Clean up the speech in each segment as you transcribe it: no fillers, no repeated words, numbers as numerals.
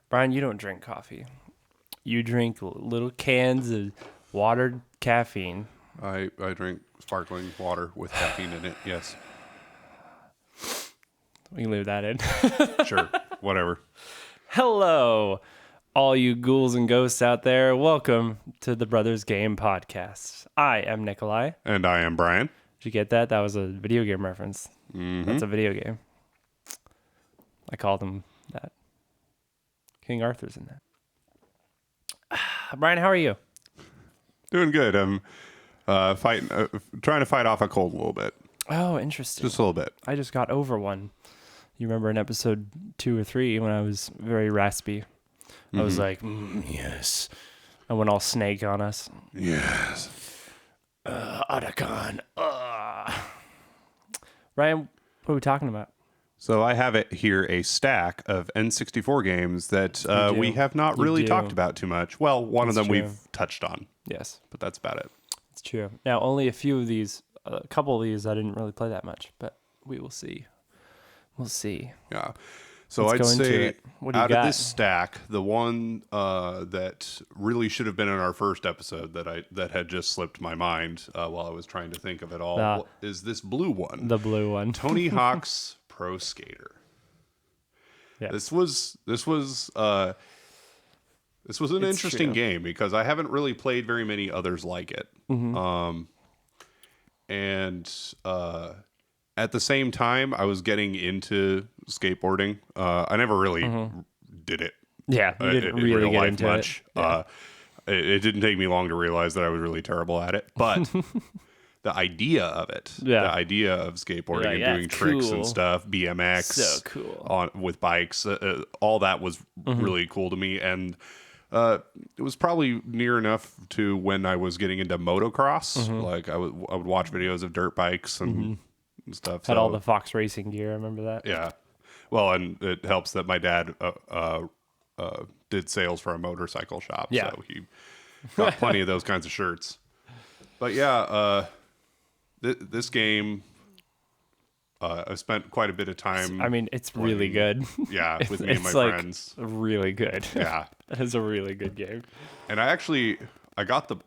Brian, you don't drink coffee. You drink little cans of watered caffeine. I drink sparkling water with caffeine in it. Yes. We can leave that in. Sure. Whatever. Hello, all you ghouls and ghosts out there. Welcome to the Brothers Game Podcast. I am Nikolai. And I am Brian. Did you get that? That was a video game reference. Mm-hmm. That's a video game. I called him that. King Arthur's in that. Brian, how are you? Doing good. I'm trying to fight off a cold a little bit. Oh, interesting. Just a little bit. I just got over one. You remember in episode 2 or 3 when I was very raspy? I was like, yes. I went all snake on us. Yes. Otacon. Ryan, what are we talking about? So I have it here, a stack of N64 games that we have not really talked about too much. Well, one of them we've touched on. Yes. But that's about it. It's true. Now, only a few of these, a couple of these I didn't really play that much, but we will see. We'll see. Yeah. So Let's I'd go into say it. What do you out got? of this stack, the one that really should have been in our first episode that had just slipped my mind while I was trying to think of it all is this blue one. The blue one. Tony Hawk's Pro Skater. Yeah. This was an interesting game because I haven't really played very many others like it. Mm-hmm. At the same time, I was getting into skateboarding. I never really did it. Yeah, you didn't really real get life into much. it. Yeah. It didn't take me long to realize that I was really terrible at it. But the idea of it, the idea of skateboarding and doing tricks and stuff, BMX, so cool with bikes, all that was really cool to me. And it was probably near enough to when I was getting into motocross. Like I would watch videos of dirt bikes and stuff. Had all the Fox Racing gear. I remember that. Yeah. Well, and it helps that my dad did sales for a motorcycle shop. Yeah. So he got plenty of those kinds of shirts. But yeah, this game, I spent quite a bit of time. I mean, it's really good. Yeah, with me and my friends. Really good. Yeah. It's a really good game. And I got to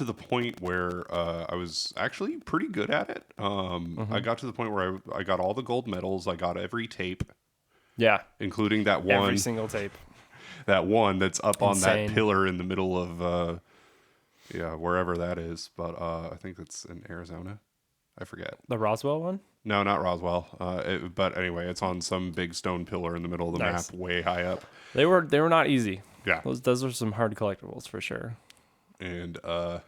the point where I was actually pretty good at it. I got to the point where I got all the gold medals. I got every tape. Yeah. Including that one. Every single tape. That one that's up on Insane. that pillar in the middle of, wherever that is. But I think it's in Arizona. I forget. The Roswell one? No, not Roswell. But anyway, it's on some big stone pillar in the middle of the map, way high up. They were not easy. Yeah. Those are some hard collectibles for sure. And I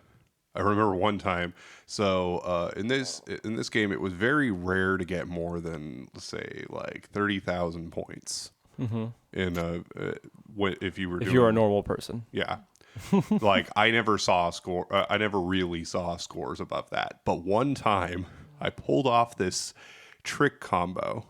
remember one time. So in this game, it was very rare to get more than, let's say, like 30,000 points. In if you were a normal person. Yeah. Like I never saw a score. I never really saw scores above that. But one time, I pulled off this trick combo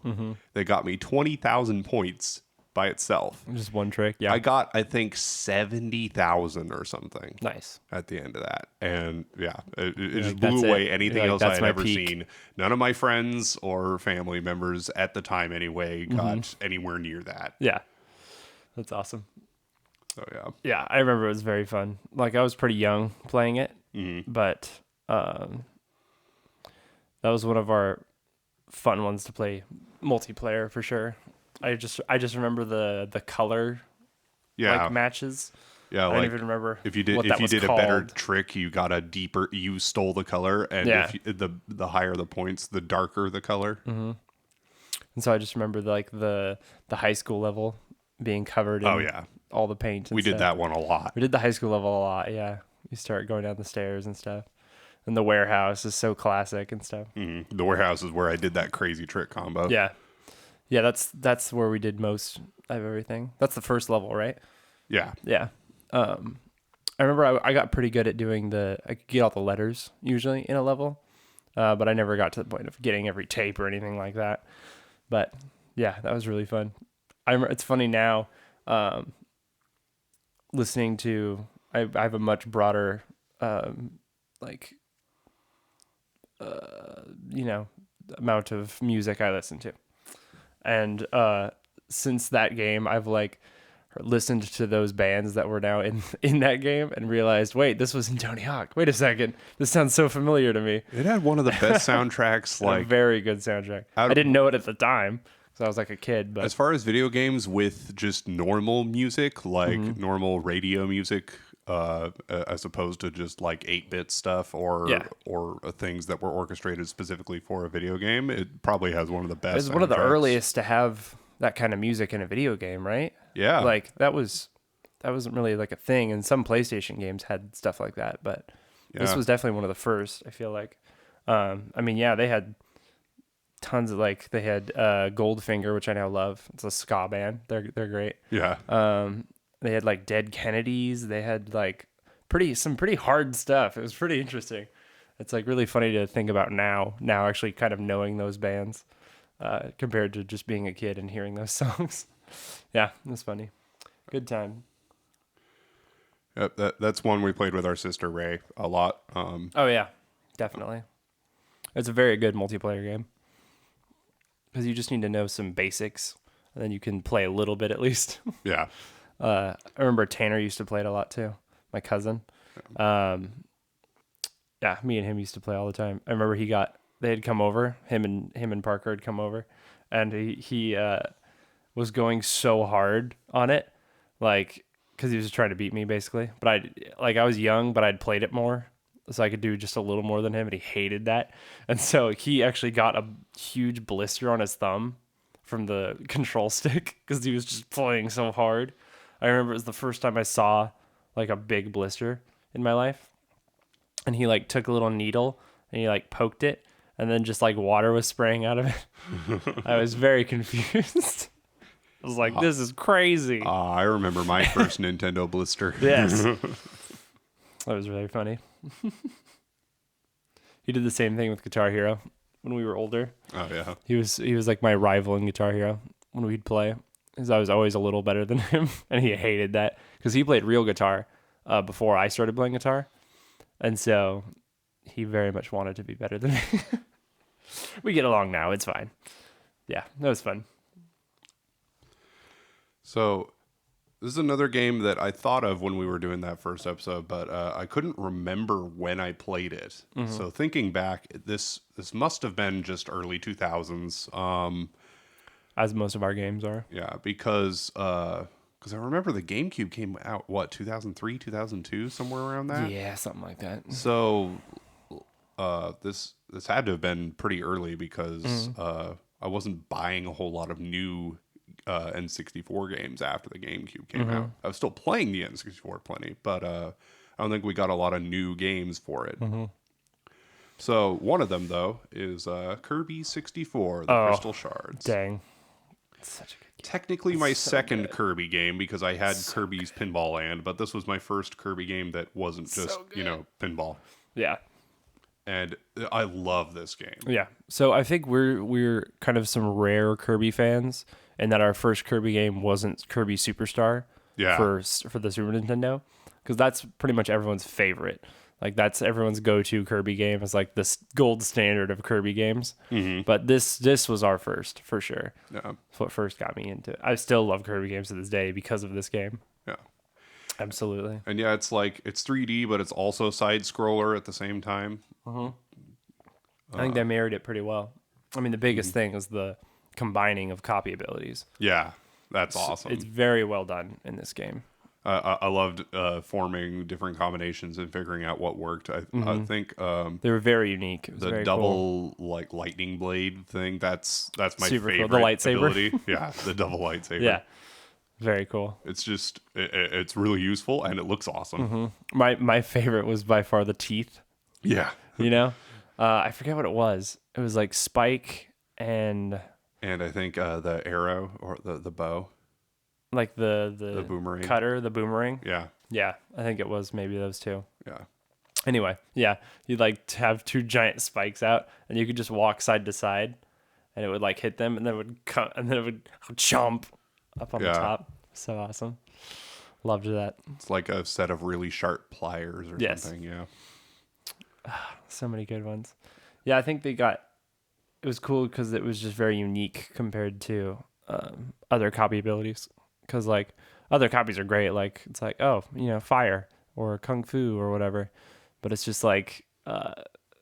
that got me 20,000 points by itself. Just one trick. Yeah. I got, I think, 70,000 or something. Nice. At the end of that. And yeah, it just blew away anything else I had ever seen. None of my friends or family members at the time anyway got anywhere near that. Yeah. That's awesome. So yeah. Yeah, I remember it was very fun. Like I was pretty young playing it, but that was one of our fun ones to play multiplayer for sure. I just remember the color matches. Yeah, I don't even remember if you did a better trick, you got a deeper. You stole the color, and the higher the points, the darker the color. And so I just remember the high school level being covered in all the paint. We did that one a lot. We did the high school level a lot. Yeah, you start going down the stairs and stuff. And the warehouse is so classic and stuff. The warehouse is where I did that crazy trick combo. Yeah. Yeah, that's where we did most of everything. That's the first level, right? Yeah. Yeah. I remember I got pretty good at doing I could get all the letters usually in a level, but I never got to the point of getting every tape or anything like that. But yeah, that was really fun. It's funny now, listening to, I have a much broader, amount of music I listen to. And since that game, I've listened to those bands that were now in that game and realized, wait, this was in Tony Hawk. Wait a second, this sounds so familiar to me. It had one of the best soundtracks. A very good soundtrack. I didn't know it at the time because I was like a kid. But as far as video games with just normal music, like normal radio music, as opposed to just like 8-bit stuff or things that were orchestrated specifically for a video game, it probably has one of the best. It was one of the earliest to have that kind of music in a video game, right? Yeah. Like that wasn't really like a thing, and some PlayStation games had stuff like that, but this was definitely one of the first, I feel like. I mean, yeah, they had tons of they had Goldfinger, which I now love. It's a ska band. They're great. Yeah. They had like Dead Kennedys. They had like some pretty hard stuff. It was pretty interesting. It's like really funny to think about now actually kind of knowing those bands compared to just being a kid and hearing those songs. Yeah, it was funny. Good time. That's one we played with our sister Ray a lot. Oh yeah, definitely. It's a very good multiplayer game because you just need to know some basics, and then you can play a little bit at least. Yeah. I remember Tanner used to play it a lot too. My cousin. Yeah, me and him used to play all the time. I remember they had come over. Him and Parker had come over, and he was going so hard on it, like because he was just trying to beat me basically. But I was young, but I'd played it more, so I could do just a little more than him, and he hated that. And so he actually got a huge blister on his thumb from the control stick because he was just playing so hard. I remember it was the first time I saw like a big blister in my life, and he like took a little needle and he like poked it, and then just like water was spraying out of it. I was very confused. I was like, this is crazy. I remember my first Nintendo blister. Yes. That was really funny. He did the same thing with Guitar Hero when we were older. Oh yeah. He was like my rival in Guitar Hero when we'd play, because I was always a little better than him, and he hated that because he played real guitar before I started playing guitar, and so he very much wanted to be better than me. We get along now. It's fine. Yeah, that was fun. So this is another game that I thought of when we were doing that first episode, but I couldn't remember when I played it. Mm-hmm. So thinking back, this must have been just early 2000s. As most of our games are. Yeah, because I remember the GameCube came out, 2003, 2002, somewhere around that? Yeah, something like that. So this had to have been pretty early because I wasn't buying a whole lot of new N64 games after the GameCube came out. I was still playing the N64 plenty, but I don't think we got a lot of new games for it. So one of them, though, is Kirby 64, The Crystal Shards. Dang. It's such a good game. Technically my second Kirby game because I had Kirby's Pinball Land, but this was my first Kirby game that wasn't just, pinball. Yeah. And I love this game. Yeah. So I think we're kind of some rare Kirby fans, and that our first Kirby game wasn't Kirby Superstar for the Super Nintendo, because that's pretty much everyone's favorite. Like that's everyone's go-to Kirby game. It's like this gold standard of Kirby games. Mm-hmm. But this was our first for sure. Yeah. That's what first got me into it. I still love Kirby games to this day because of this game. Yeah. Absolutely. And yeah, it's 3D, but it's also side scroller at the same time. I think they married it pretty well. I mean, the biggest thing is the combining of copy abilities. Yeah, that's awesome. It's very well done in this game. I loved forming different combinations and figuring out what worked. I think they were very unique. It was the very double cool. Lightning blade thing. That's my super favorite. Cool. The lightsaber. Ability. Yeah, the double lightsaber. Yeah, very cool. It's just it's really useful and it looks awesome. My favorite was by far the teeth. Yeah, I forget what it was. It was like Spike and I think the arrow or the bow. Like the boomerang cutter, the boomerang. Yeah, I think it was maybe those two. Yeah. Anyway, yeah, you'd like to have two giant spikes out, and you could just walk side to side, and it would like hit them, and then it would cut, and then it would chomp up on the top. So awesome, loved that. It's like a set of really sharp pliers or something. Yeah. So many good ones. Yeah, I think it was cool because it was just very unique compared to other copy abilities. Because like Other copies are great. Like it's like, oh, fire or kung fu or whatever. But it's just like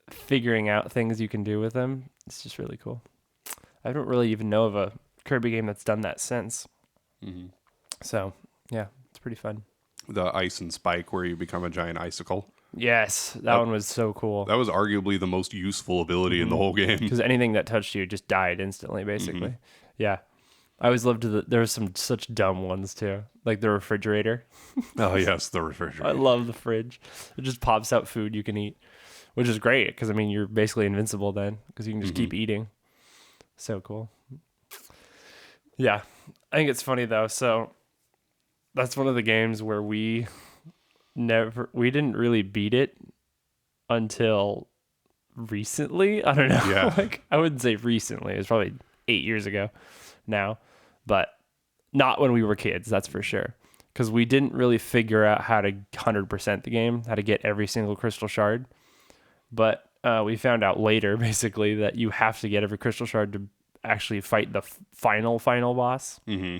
figuring out things you can do with them. It's just really cool. I don't really even know of a Kirby game that's done that since. Mm-hmm. So yeah, it's pretty fun. The Ice and Spike, where you become a giant icicle. Yes, that one was so cool. That was arguably the most useful ability in the whole game. Because anything that touched you just died instantly, basically. Yeah. I always loved there were some such dumb ones too, like the refrigerator. Oh yes, the refrigerator. I love the fridge. It just pops out food you can eat, which is great because I mean you're basically invincible then because you can just keep eating. So cool. Yeah, I think it's funny though. So that's one of the games where we didn't really beat it until recently. I don't know. Yeah. Like I wouldn't say recently. It was probably 8 years ago now, but not when we were kids, that's for sure. Because we didn't really figure out how to 100% the game, how to get every single crystal shard. But we found out later, basically, that you have to get every crystal shard to actually fight the final boss. Mm-hmm.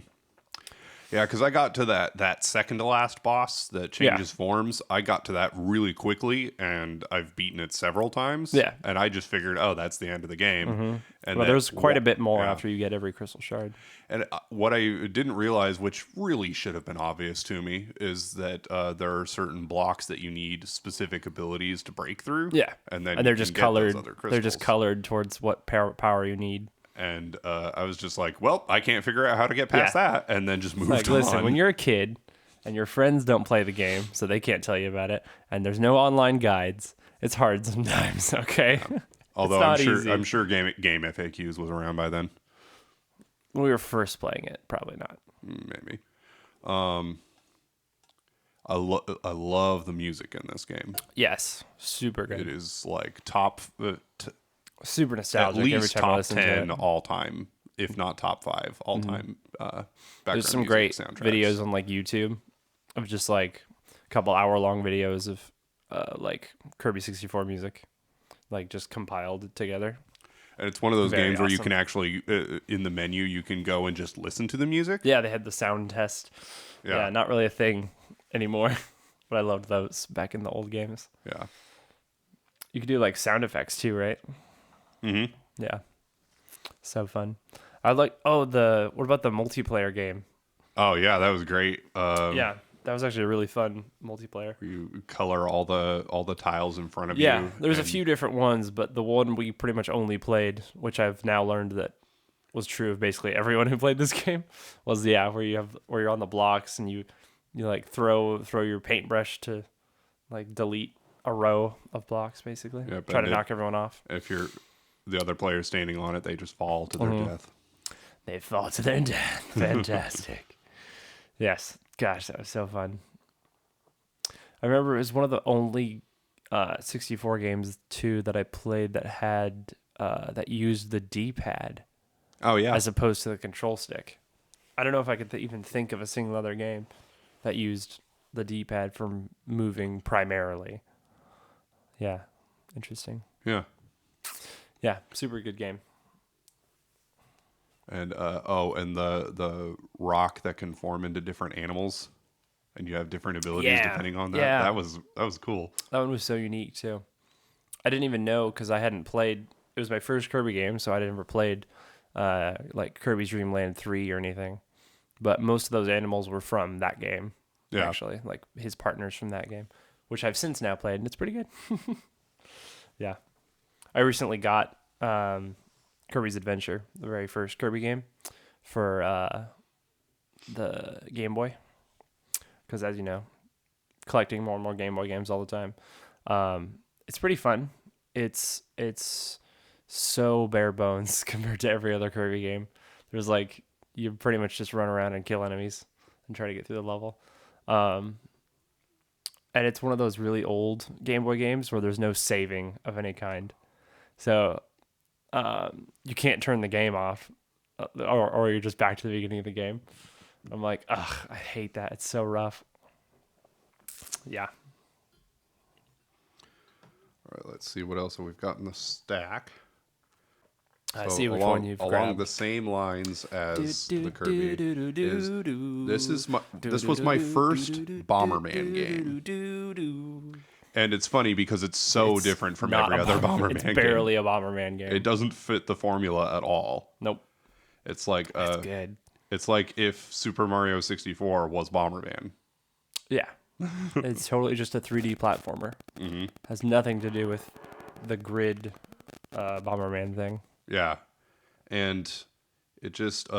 Yeah, because I got to that second to last boss that changes forms. I got to that really quickly, and I've beaten it several times. Yeah. And I just figured, oh, that's the end of the game. And Well, there's quite a bit more after you get every crystal shard. And what I didn't realize, which really should have been obvious to me, is that there are certain blocks that you need specific abilities to break through. Yeah. And then they're just colored. They're just crystals. colored towards what power you need. And I was just like, well, I can't figure out how to get past that. And then just moved on. Listen, when you're a kid and your friends don't play the game, so they can't tell you about it, and there's no online guides, it's hard sometimes, okay? Yeah. Although I'm sure Game FAQs was around by then. When we were first playing it, probably not. Maybe. I love the music in this game. Yes, super good. It is like top... super nostalgic. At least every time top I listen 10 to it. all time, if not top 5 all time. There's some great videos on like YouTube of just like a couple hour-long videos of like Kirby 64 music, like just compiled together. And it's one of those games awesome. where you can actually, in the menu, you can go and just listen to the music. Yeah, they had the sound test. Yeah, not really a thing anymore, but I loved those back in the old games. Yeah. You could do like sound effects too, right? Mm-hmm. Yeah. So fun. I like, what about the multiplayer game? Oh, yeah, that was great. Yeah, that was actually a really fun multiplayer. You color all the tiles in front of you. Yeah, there's a few different ones, but the one we pretty much only played, which I've now learned that was true of basically everyone who played this game, was where you're on the blocks and you like throw your paintbrush to like delete a row of blocks basically. Yep, Try to knock everyone off. If you're the other player standing on it, they just fall to their death. They fall to their death. Fantastic. Yes. Gosh, that was so fun. I remember it was one of the only 64 games too that I played that had that used the D-pad. Oh yeah. As opposed to the control stick. I don't know if I could even think of a single other game that used the D-pad for moving primarily. Yeah. Interesting. Yeah. Yeah, super good game. And and the rock that can form into different animals, and you have different abilities depending on that. Yeah. That was cool. That one was so unique too. I didn't even know because I hadn't played. It was my first Kirby game, so I never played like Kirby's Dream Land 3 or anything. But most of those animals were from that game. Yeah. Actually, like his partners from that game, which I've since now played, and it's pretty good. Yeah. I recently got Kirby's Adventure, the very first Kirby game, for the Game Boy. Because as you know, collecting more and more Game Boy games all the time. It's pretty fun. It's so bare bones compared to every other Kirby game. There's like, you pretty much just run around and kill enemies and try to get through the level. And it's one of those really old Game Boy games where there's no saving of any kind. So you can't turn the game off or you're just back to the beginning of the game. I'm like, ugh, I hate that. It's so rough. Yeah. All right, let's see what else we've got in the stack. I see which one you've along grabbed. the same lines as the Kirby. This was my first Bomberman game. And it's funny because it's so different from every other Bomberman game. It's barely a Bomberman game. It doesn't fit the formula at all. Nope. It's like That's good. It's like if Super Mario 64 was Bomberman. Yeah. It's totally just a 3D platformer. Mm-hmm. Has nothing to do with the grid Bomberman thing. Yeah. And it just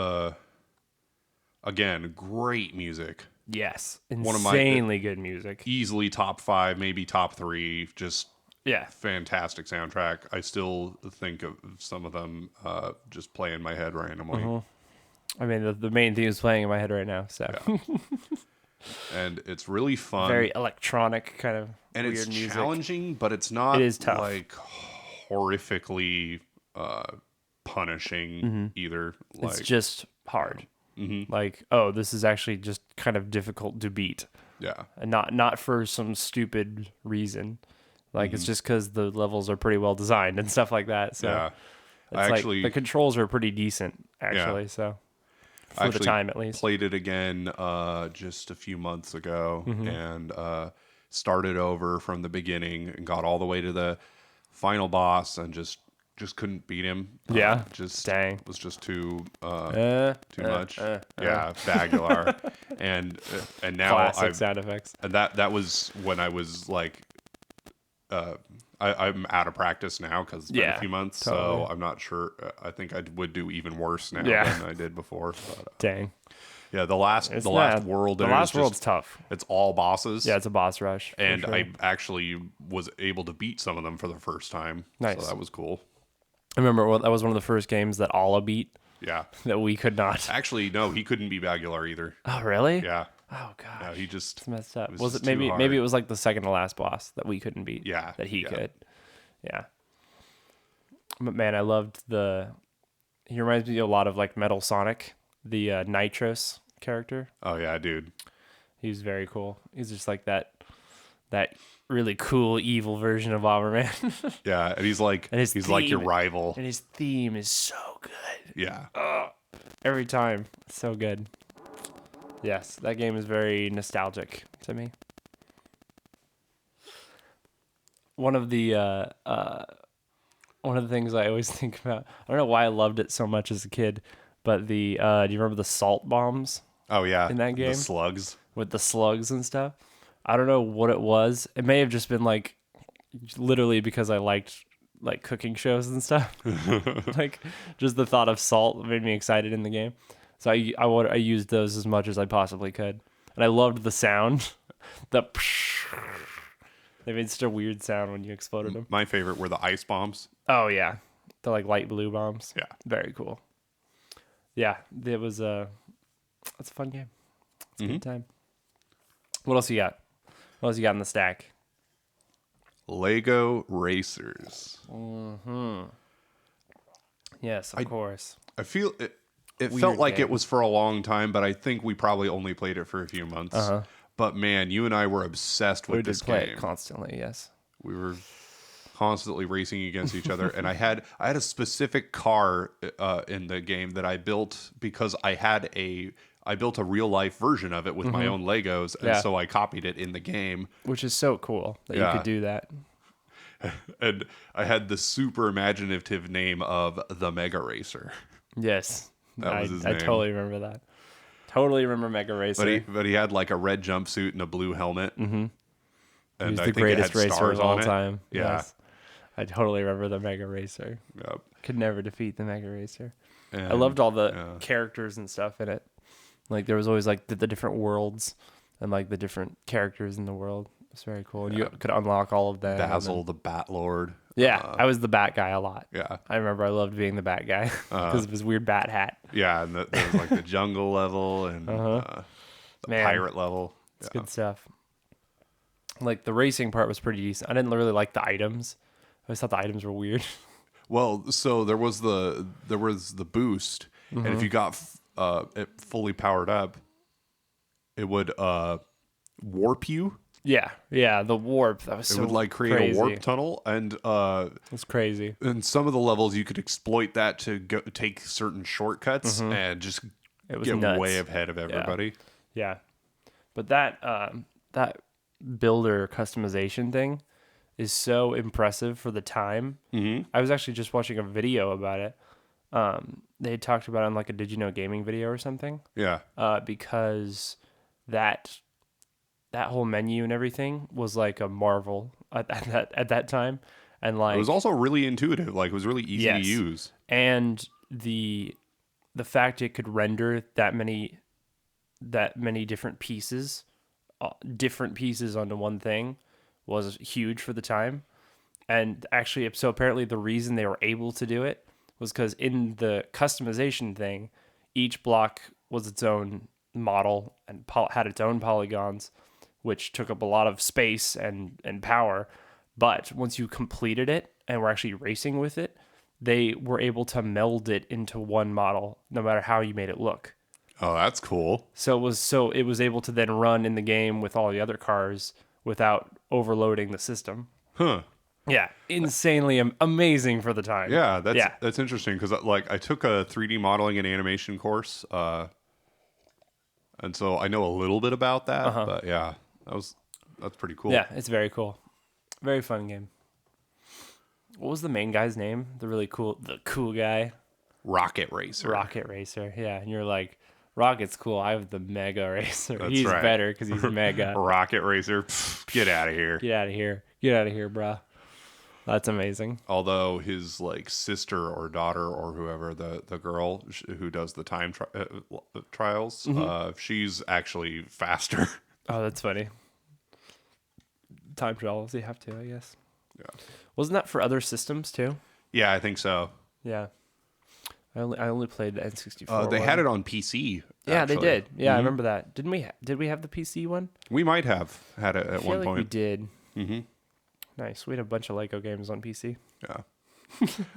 again, great music. Yes. Insanely good music. Easily top 5, maybe top 3. Just fantastic soundtrack. I still think of some of them just play in my head randomly. Mm-hmm. I mean, the main theme is playing in my head right now. So, and it's really fun. Very electronic kind of and weird it's music. challenging, but it's not. It is tough. Like horrifically punishing either. Like, it's just hard. Mm-hmm. Like, oh, this is actually just kind of difficult to beat. Yeah, and not for some stupid reason. Like it's just because the levels are pretty well designed and stuff like that. So yeah. it's like the controls are pretty decent actually. Yeah. So for the time at least, played it again just a few months ago and started over from the beginning and got all the way to the final boss and just couldn't beat him. Yeah, just dang, was just too much. Yeah, Bagular, and now classic sound effects. And that was when I was like. I'm out of practice now because it's been a few months, so I'm not sure. I think I would do even worse now than I did before. But, dang. Yeah, the last world. The last world's tough. It's all bosses. Yeah, it's a boss rush. And sure. I actually was able to beat some of them for the first time. Nice. So that was cool. I remember that was one of the first games that Allah beat. Yeah. That we could not. Actually, no, he couldn't be Bagular either. Oh, really? Yeah. Oh god. No, he just it's messed up. Was it maybe it was like the second to last boss that we couldn't beat? Yeah. That he could. Yeah. But man, I loved he reminds me a lot of like Metal Sonic, the Nitros character. Oh yeah, dude. He's very cool. He's just like that really cool evil version of Bomberman. Yeah, and he's like like your rival. And his theme is so good. Yeah. Every time. So good. Yes, that game is very nostalgic to me. One of the things I always think about, I don't know why I loved it so much as a kid, but do you remember the salt bombs? Oh yeah, in that game, the slugs with the slugs and stuff. I don't know what it was. It may have just been like, literally because I liked like cooking shows and stuff. Like just the thought of salt made me excited in the game. So I used those as much as I possibly could, and I loved the sound. They made such a weird sound when you exploded them. My favorite were the ice bombs. Oh yeah, the like light blue bombs. Yeah, very cool. Yeah, it was it's a fun game. It's a good time. What else you got? What else you got in the stack? Lego Racers. Yes, of course. I feel it. It felt like it was for a long time, but I think we probably only played it for a few months. But man, you and I were obsessed with this game. We did play it constantly, yes. We were constantly racing against each other, and I had a specific car in the game that I built because I built a real life version of it with my own Legos, and so I copied it in the game. Which is so cool that you could do that. And I had the super imaginative name of the Mega Racer. Yes. That was his name. I totally remember that. Totally remember Mega Racer. But he had like a red jumpsuit and a blue helmet. Mm-hmm. And He's the greatest racer of all time. Yeah. Yes. I totally remember the Mega Racer. Yep. Could never defeat the Mega Racer. And I loved all the characters and stuff in it. Like there was always like the different worlds and like the different characters in the world. It's very cool. And you could unlock all of them. Basil, the Bat Lord. Yeah, I was the Bat guy a lot. Yeah. I remember I loved being the Bat guy because of his weird bat hat. Yeah, and there was like the jungle level and the pirate level. It's good stuff. Like the racing part was pretty decent. I didn't really like the items. I always thought the items were weird. Well, so there was the boost, and if you got it fully powered up, it would warp you Yeah, yeah, the warp, that was It so would like create crazy. a warp tunnel, and It's crazy. in some of the levels you could exploit that to go take certain shortcuts and just It was get nuts. way ahead of everybody. Yeah. But that builder customization thing is so impressive for the time. Mm-hmm. I was actually just watching a video about it. They had talked about it on like a Did You Know Gaming video or something. Yeah. Because that whole menu and everything was like a marvel at that time, and like It was also really intuitive. Like, it was really easy to Yes. use. and the fact it could render that many different pieces onto one thing was huge for the time. And actually, so apparently the reason they were able to do it was because in the customization thing, each block was its own model and had its own polygons, which took up a lot of space and power. But once you completed it and were actually racing with it, they were able to meld it into one model, no matter how you made it look. Oh, that's cool. So it was able to then run in the game with all the other cars without overloading the system. Huh. Yeah, insanely amazing for the time. Yeah, that's interesting because like I took a 3D modeling and animation course, and so I know a little bit about that. But yeah, that's pretty cool. Yeah, it's very cool. Very fun game. What was the main guy's name? The cool guy? Rocket Racer. Rocket Racer. Yeah, and you're like, Rocket's cool. I have the Mega Racer. That's He's right. better because he's mega. Rocket Racer. Pff, get out of here. Get out of here. Get out of here, bruh. That's amazing. Although his like sister or daughter or whoever, the girl who does the time trials, she's actually faster. Oh, that's funny. Time travels, you have to, I guess. Yeah. Wasn't that for other systems too? Yeah, I think so. Yeah. I only played the N64. They one. had it on PC. Yeah, actually. they did. Yeah, I remember that. Didn't we? Did we have the PC one? We might have had it I at feel one like we point. did. Mm-hmm. Nice. We had a bunch of Lego games on PC. Yeah.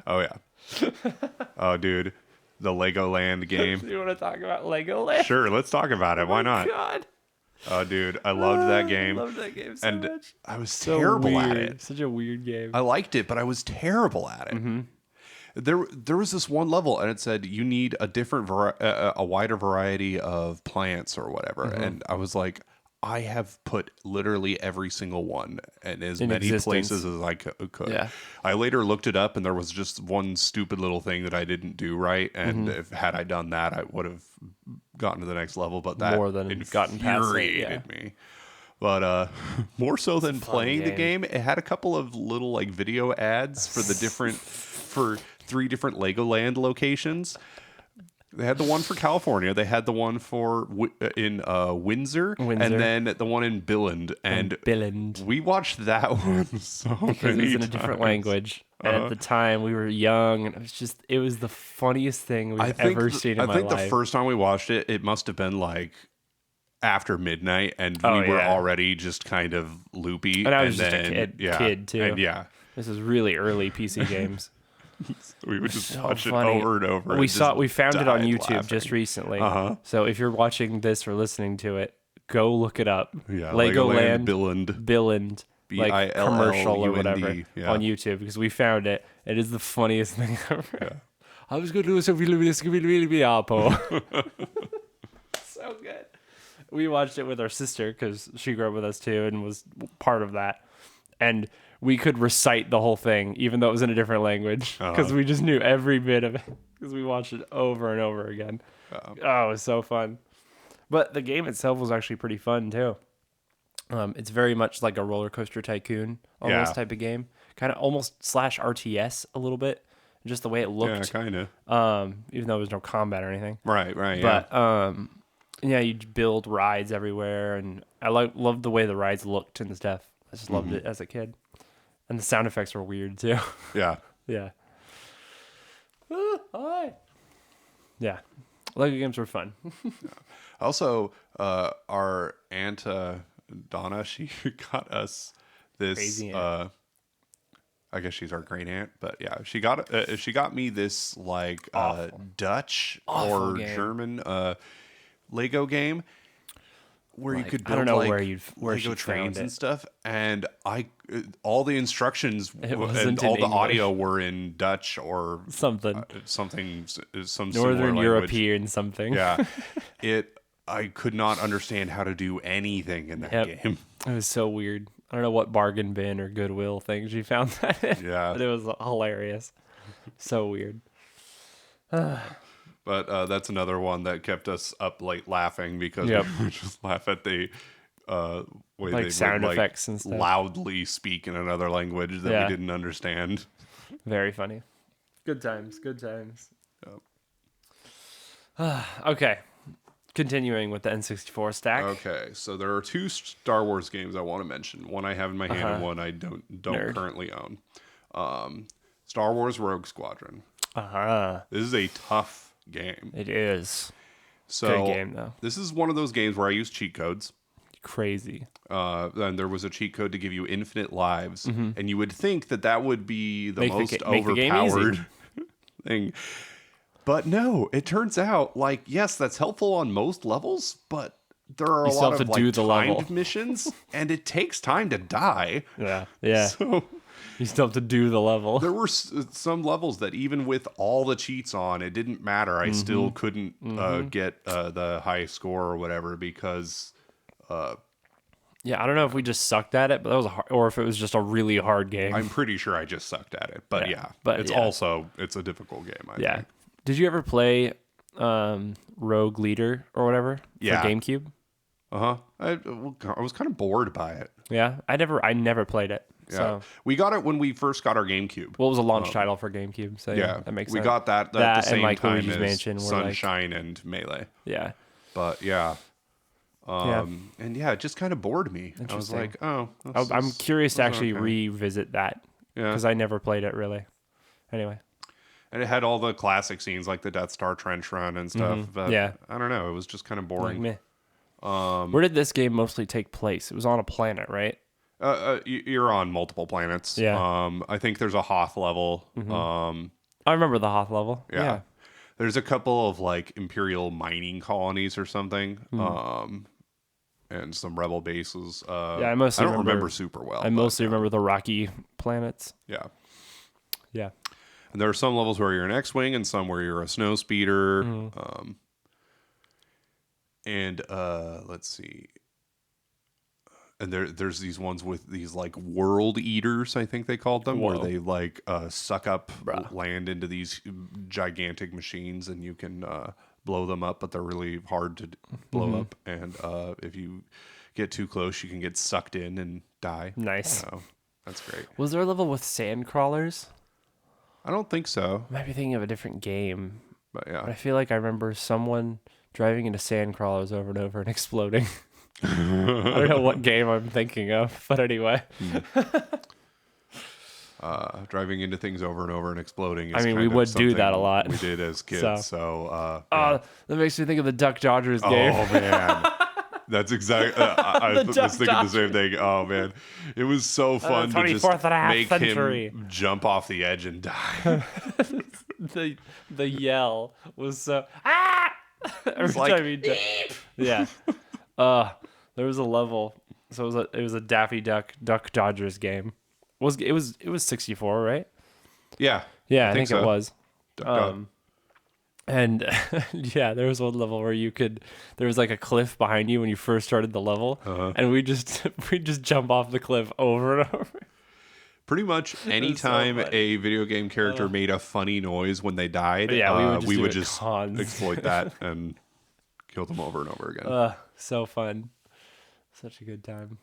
Oh yeah. Oh dude, the Legoland game. You want to talk about Legoland? Sure, let's talk about it. Why not? God. Oh dude, I loved that game. I loved that game so and much. I was So terrible at weird. it. Such a weird game. I liked it, but I was terrible at it. There was this one level, and it said you need a different a wider variety of plants or whatever, and I was like, I have put literally every single one in as many existence. places as I could. Yeah. I later looked it up, and there was just one stupid little thing that I didn't do right, and if had I done that, I would have gotten to the next level. But that More than gotten past it, infuriated me. But more so than playing the game, it had a couple of little like video ads for the for 3 different Legoland locations. They had the one for California. They had the one for in Windsor, and then the one in Billund. And Billund. we watched that one so Because it was in a different language. And at the time, we were young, and it was the funniest thing we've ever seen in my life. I think the first time we watched it, it must have been like after midnight, and we were already just kind of loopy. And I was just a kid too. And yeah. This is really early PC games. We would just So watch funny. it over and over. We found it on died YouTube laughing. just recently. Uh-huh. So if you're watching this or listening to it, go look it up. Yeah, Legoland Billund. like commercial or whatever yeah. on YouTube, because we found it. It is the funniest thing ever. Yeah. I was going to do something so good. We watched it with our sister because she grew up with us too and was part of that. And we could recite the whole thing, even though it was in a different language, because we just knew every bit of it, because we watched it over and over again. Oh, it was so fun. But the game itself was actually pretty fun, too. It's very much like a roller coaster tycoon almost type of game. Kind of almost / RTS a little bit, just the way it looked. Yeah, kind of. Even though there was no combat or anything. Right, But, yeah, you'd build rides everywhere, and I loved the way the rides looked and stuff. I just loved it as a kid. And the sound effects were weird, too. Yeah. Yeah. Hi. Yeah. Lego games were fun. Also, our aunt Donna, she got us this. Crazy aunt. I guess she's our great aunt, but yeah, she got me this like Dutch Awful or game. German Lego game where you Like, could I don't build know like where Lego she trains found and it. stuff, and all the instructions It and wasn't all in the English. audio were in Dutch or Something something, some similar Northern language. European something. Yeah, I could not understand how to do anything in that Yep. game. It was so weird. I don't know what bargain bin or Goodwill thing she found that in. Yeah. But it was hilarious. So weird. But that's another one that kept us up late laughing because Yep. we would just laugh at the way Like they sound would effects and stuff. loudly speak in another language that Yeah. we didn't understand. Very funny. Good times. Good times. Yep. Okay. Continuing with the N64 stack. Okay, so there are 2 Star Wars games I want to mention. One I have in my hand and one I don't Nerd. currently own. Star Wars Rogue Squadron. This is a tough game. It is. So Good game, though. this is one of those games where I use cheat codes. Crazy. And there was a cheat code to give you infinite lives, and you would think that would be the Make the most make the game easy. overpowered thing. But no, it turns out, like, yes, that's helpful on most levels, but there are You a still lot have of to do like the timed level. missions, and it takes time to die. Yeah. Yeah. So You still have to do the level. there were some levels that even with all the cheats on, it didn't matter. I still couldn't get the high score or whatever because Yeah, I don't know if we just sucked at it, but that was or if it was just a really hard game. I'm pretty sure I just sucked at it. But Yeah, yeah, but it's yeah. it's a difficult game. I yeah. think. Did you ever play Rogue Leader or whatever Yeah. for GameCube? I was kind of bored by it. Yeah, I never played it. Yeah, So, we got it when we first got our GameCube. well, it was a launch title for GameCube. So yeah, that makes we sense. got that at the and same like time Luigi's as Mansion were like, Sunshine and Melee. yeah, But yeah. And yeah, it just kind of bored me. I was Interesting. like, oh, I'm curious to actually okay. revisit that Yeah. because I never played it really. Anyway, And it had all the classic scenes like the Death Star trench run and stuff. But Yeah. I don't know. It was just kind of like boring. meh. Where did this game mostly take place? It was on a planet, right? You're on multiple planets. Yeah. I think there's a Hoth level. I remember the Hoth level. Yeah. There's a couple of like Imperial mining colonies or something. And some rebel bases. I mostly don't remember super well. I mostly remember the rocky planets. Yeah. Yeah. And there are some levels where you're an X-wing and some where you're a snow speeder. Let's see. And there's these ones with these like world eaters, I think they called them, where Whoa. they like suck up Bruh. land into these gigantic machines, and you can blow them up, but they're really hard to blow up. And if you get too close, you can get sucked in and die. Nice. So that's great. Was there a level with sand crawlers? I don't think so, I might be thinking of a different game. but But yeah. I feel like I remember someone driving into sand crawlers over and over and exploding. I don't know what game I'm thinking of, but anyway. Driving into things over and over and exploding. Is I mean, we kind of would do that something a lot. We did as kids. So, That makes me think of the Duck Dodgers game. oh man, that's exactly. I The was Duck thinking the same thing. Oh man, it was so fun to just 24th and a half make century. him jump off the edge and die. The yell was so every like, time he died. Yeah. There was a level. So it was a Daffy Duck Dodgers game. It was 64, right? Yeah, Yeah, I think so. it was. Duck. And yeah, there was one level where there was like a cliff behind you when you first started the level, and we just jump off the cliff over and over. Pretty much anytime funny. a video game character made a funny noise when they died, Yeah, we would do it just tons. exploit that and kill them over and over again. So fun. Such a good time.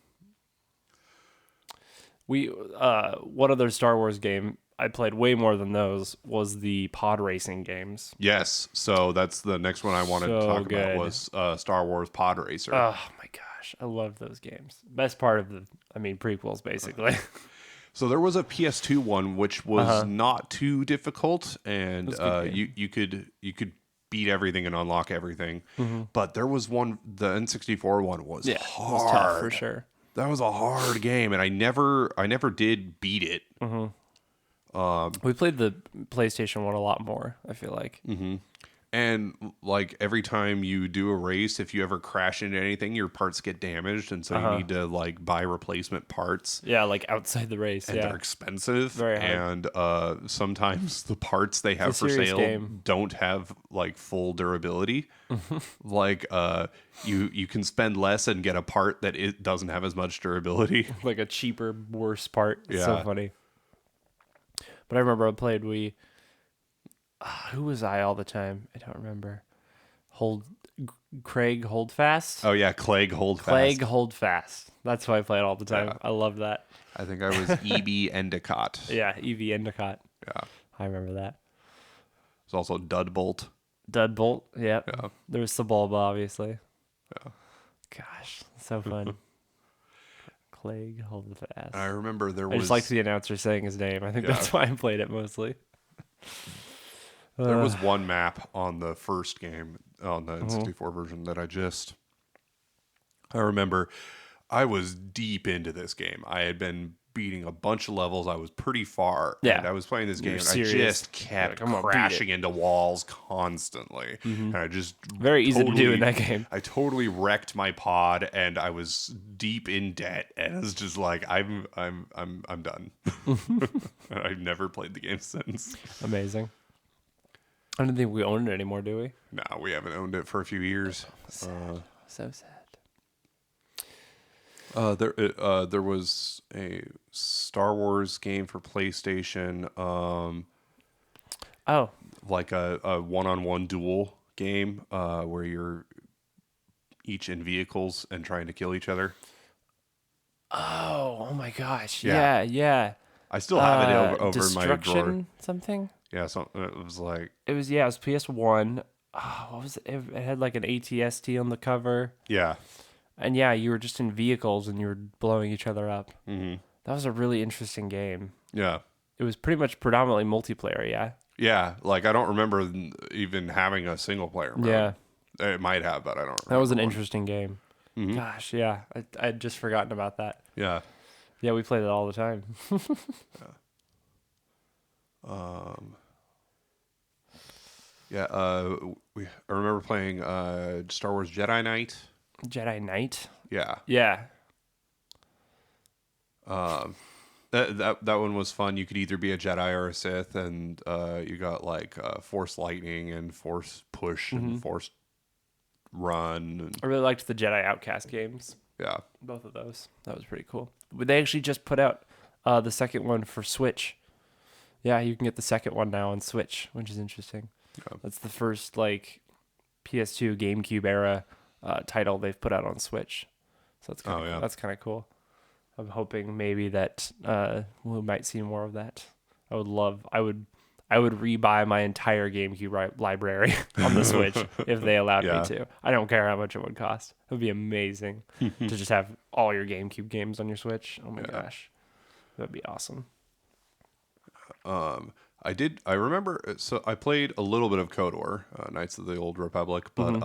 One other Star Wars game I played way more than those was the pod racing games. Yes, so that's the next one I wanted to So talk about good. was Star Wars Pod Racer. Oh my gosh, I love those games. Best part of prequels basically. So there was a PS2 one which was not too difficult, and That's a good you could beat everything and unlock everything. Mm-hmm. But there was one, the N64 one was It hard. was tough for sure. That was a hard game, and I never did beat it. We played the PlayStation one a lot more, I feel like. And like every time you do a race, if you ever crash into anything, your parts get damaged, and so you need to like buy replacement parts. Yeah, like outside the race. And Yeah, they're expensive. Very hard. And sometimes the parts they have for serious sale game. don't have like full durability. Like you can spend less and get a part that it doesn't have as much durability. like a cheaper, worse part. It's so Yeah. funny. But I remember I played who was I all the time? I don't remember. Craig Holdfast. Oh yeah, Clegg Holdfast. Clegg Holdfast. That's who I played all the time. Yeah. I love that. I think I was EB Endicott. Yeah, EV Endicott. Yeah. I remember that. There's also Dudbolt. Dudbolt. Yep. Yeah. There was Sebulba, obviously. Yeah. Gosh, so fun. Clegg Holdfast. I remember there was. I just liked the announcer saying his name. I think that's why I played it mostly. There was one map on the first game on the N64 version that I remember I was deep into this game. I had been beating a bunch of levels. I was pretty far. Yeah. And I was playing this game and I serious. just kept Like, I'm gonna beat crashing into walls constantly. And I just Very easy to do in that game. I totally wrecked my pod and I was deep in debt and it was just like I'm done. I've never played the game since. Amazing. I don't think we own it anymore, do we? No, we haven't owned it for a few years. So sad. There was a Star Wars game for PlayStation, Oh, like a one-on-one duel game, where you're each in vehicles and trying to kill each other. oh my gosh. Yeah. Yeah. I still have it over in my drawer. Destruction something? Yeah, so it was like It was PS1. Oh, what was it? It had like an ATST on the cover. yeah, And yeah, you were just in vehicles and you were blowing each other up. mm-hmm. That was a really interesting game. yeah, It was pretty much predominantly multiplayer, yeah? yeah. Like I don't remember even having a single player mode. Yeah. It might have, but I don't. That was an remember one. interesting game. Mhm. Gosh, yeah. I'd just forgotten about that. Yeah. Yeah, we played it all the time. Yeah. I remember playing Star Wars Jedi Knight. Jedi Knight? Yeah. Yeah. That one was fun. You could either be a Jedi or a Sith, and you got like Force Lightning and Force Push and Force Run. And, I really liked the Jedi Outcast games. yeah. Both of those. That was pretty cool. But they actually just put out the second one for Switch. Yeah, you can get the second one now on Switch, which is interesting. Yeah. That's the first like PS2 GameCube era title they've put out on Switch. So that's kind of yeah. That's kind of cool. I'm hoping maybe that we might see more of that. I would rebuy my entire GameCube library on the Switch if they allowed Yeah. me to. I don't care how much it would cost. It would be amazing to just have all your GameCube games on your Switch. Oh my gosh. That'd be awesome. I remember, so I played a little bit of KOTOR, Knights of the Old Republic, but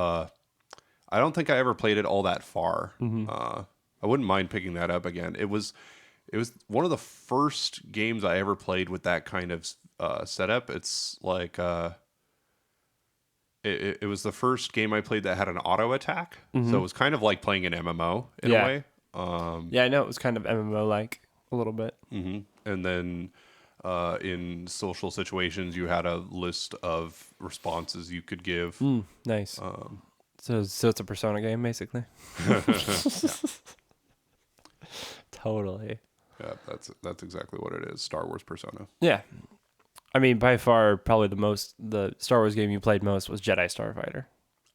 I don't think I ever played it all that far. I wouldn't mind picking that up again. It was one of the first games I ever played with that kind of setup. It's like it was the first game I played that had an auto attack, so it was kind of like playing an MMO in a way. Yeah, I know it was kind of MMO like a little bit. And then in social situations, you had a list of responses you could give. Nice. So it's a Persona game basically. Totally. Yeah, that's exactly what it is. Star Wars Persona. Yeah. I mean, by far, probably the Star Wars game you played most was Jedi Starfighter.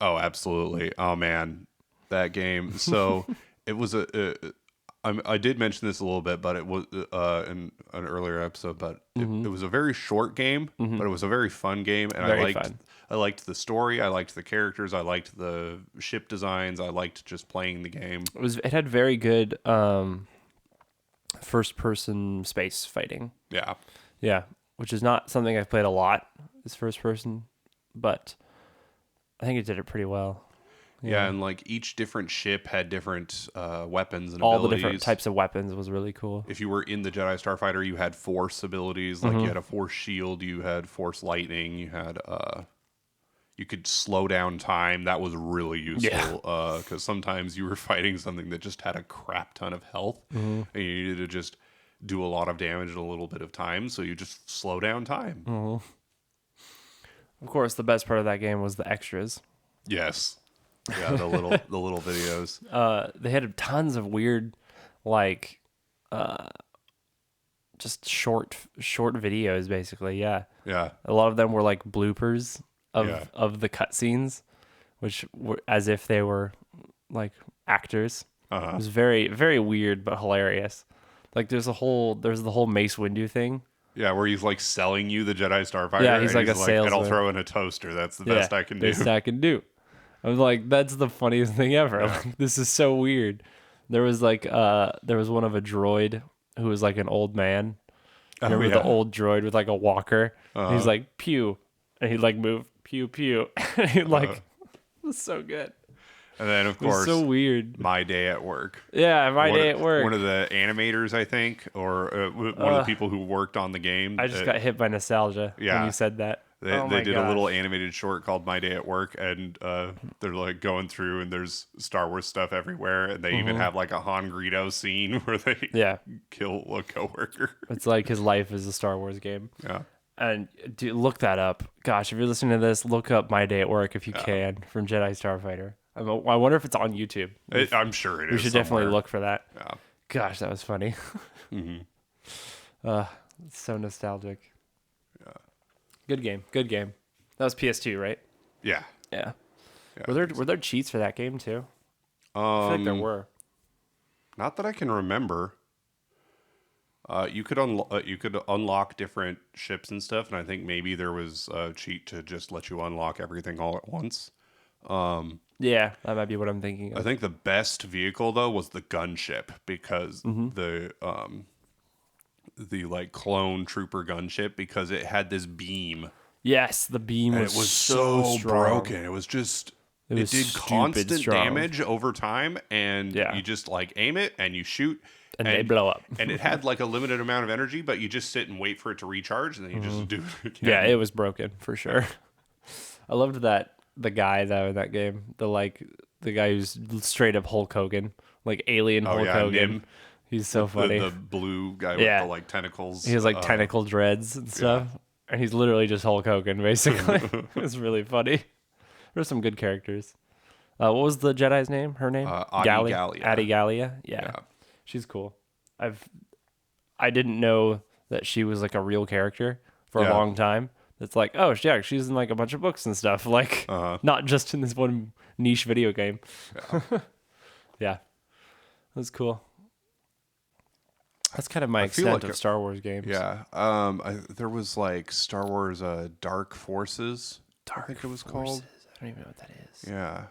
Oh, absolutely. Oh man, that game. So it was I did mention this a little bit, but it was in an earlier episode. But it was a very short game, but it was a very fun game, and Very fun. I liked the story. I liked the characters. I liked the ship designs. I liked just playing the game. It had very good first person space fighting. Yeah. Yeah, which is not something I've played a lot, is first person, but I think it did it pretty well. Yeah, and like each different ship had different weapons and all abilities. the different types of weapons was really cool. If you were in the Jedi Starfighter, you had Force abilities. Like you had a Force shield, you had Force lightning, you had you could slow down time. That was really useful because sometimes you were fighting something that just had a crap ton of health, and you needed to just do a lot of damage in a little bit of time. So you just slow down time. Of course, the best part of that game was the extras. Yes. Yeah, the little videos. They had tons of weird, like, just short videos, basically. Yeah. Yeah. A lot of them were like bloopers of Yeah. of the cutscenes, which were as if they were like actors. It was very, very weird but hilarious. Like there's the whole Mace Windu thing. Yeah, where he's like selling you the Jedi Starfighter. Yeah, he's like a and I'll salesman. throw in a toaster. That's the best I can do. Best I can do. I was like, that's the funniest thing ever. Yeah. Like, this is so weird. There was like there was one of a droid who was like an old man. Remember the old droid with like a walker? He's like pew, and he'd like move pew pew. And he'd like it was so good. And then of It was course, so weird. My Day at Work. Yeah, my day at work. One of the animators, I think, or one of the people who worked on the game. I just got hit by nostalgia when you said that. They did a little animated short called My Day at Work, and they're like going through, and there's Star Wars stuff everywhere, and they even have like a Han Greedo scene where they kill a coworker. It's like his life is a Star Wars game. Yeah. And dude, look that up. Gosh, if you're listening to this, look up My Day at Work if you can from Jedi Starfighter. I wonder if it's on YouTube. I'm sure it is. We should definitely look for that. Yeah. Gosh, that was funny. It's so nostalgic. Yeah. Good game. Good game. That was PS2, right? Yeah. Yeah. Were there cheats for that game too? I feel like there were. Not that I can remember. You could unlock different ships and stuff, and I think maybe there was a cheat to just let you unlock everything all at once. Yeah, that might be what I'm thinking of. I think the best vehicle though was the gunship because the like clone trooper gunship because it had this beam. Yes, the beam And was, it was so strong. broken. It was just it did constant damage over time, and you just like aim it and you shoot. And they blow up. And it had like a limited amount of energy, but you just sit and wait for it to recharge, and then you just do it again. Yeah, it was broken for sure. I loved the guy though in that game. The guy who's straight up Hulk Hogan, like alien Hulk Hogan. Nim. He's so funny. The blue guy with the like tentacles. He has like tentacle dreads and stuff. And he's literally just Hulk Hogan, basically. It's really funny. There's some good characters. What was the Jedi's name? Her name? Adi Gallia. Adi Gallia? Yeah. She's cool. I didn't know that she was like a real character for a long time. It's like, oh, yeah, she's in like a bunch of books and stuff. Like, not just in this one niche video game. Yeah. That's cool. That's kind of my extent of Star Wars games. Yeah. There was like Star Wars Dark Forces. I think it was called. I don't even know what that is. Yeah.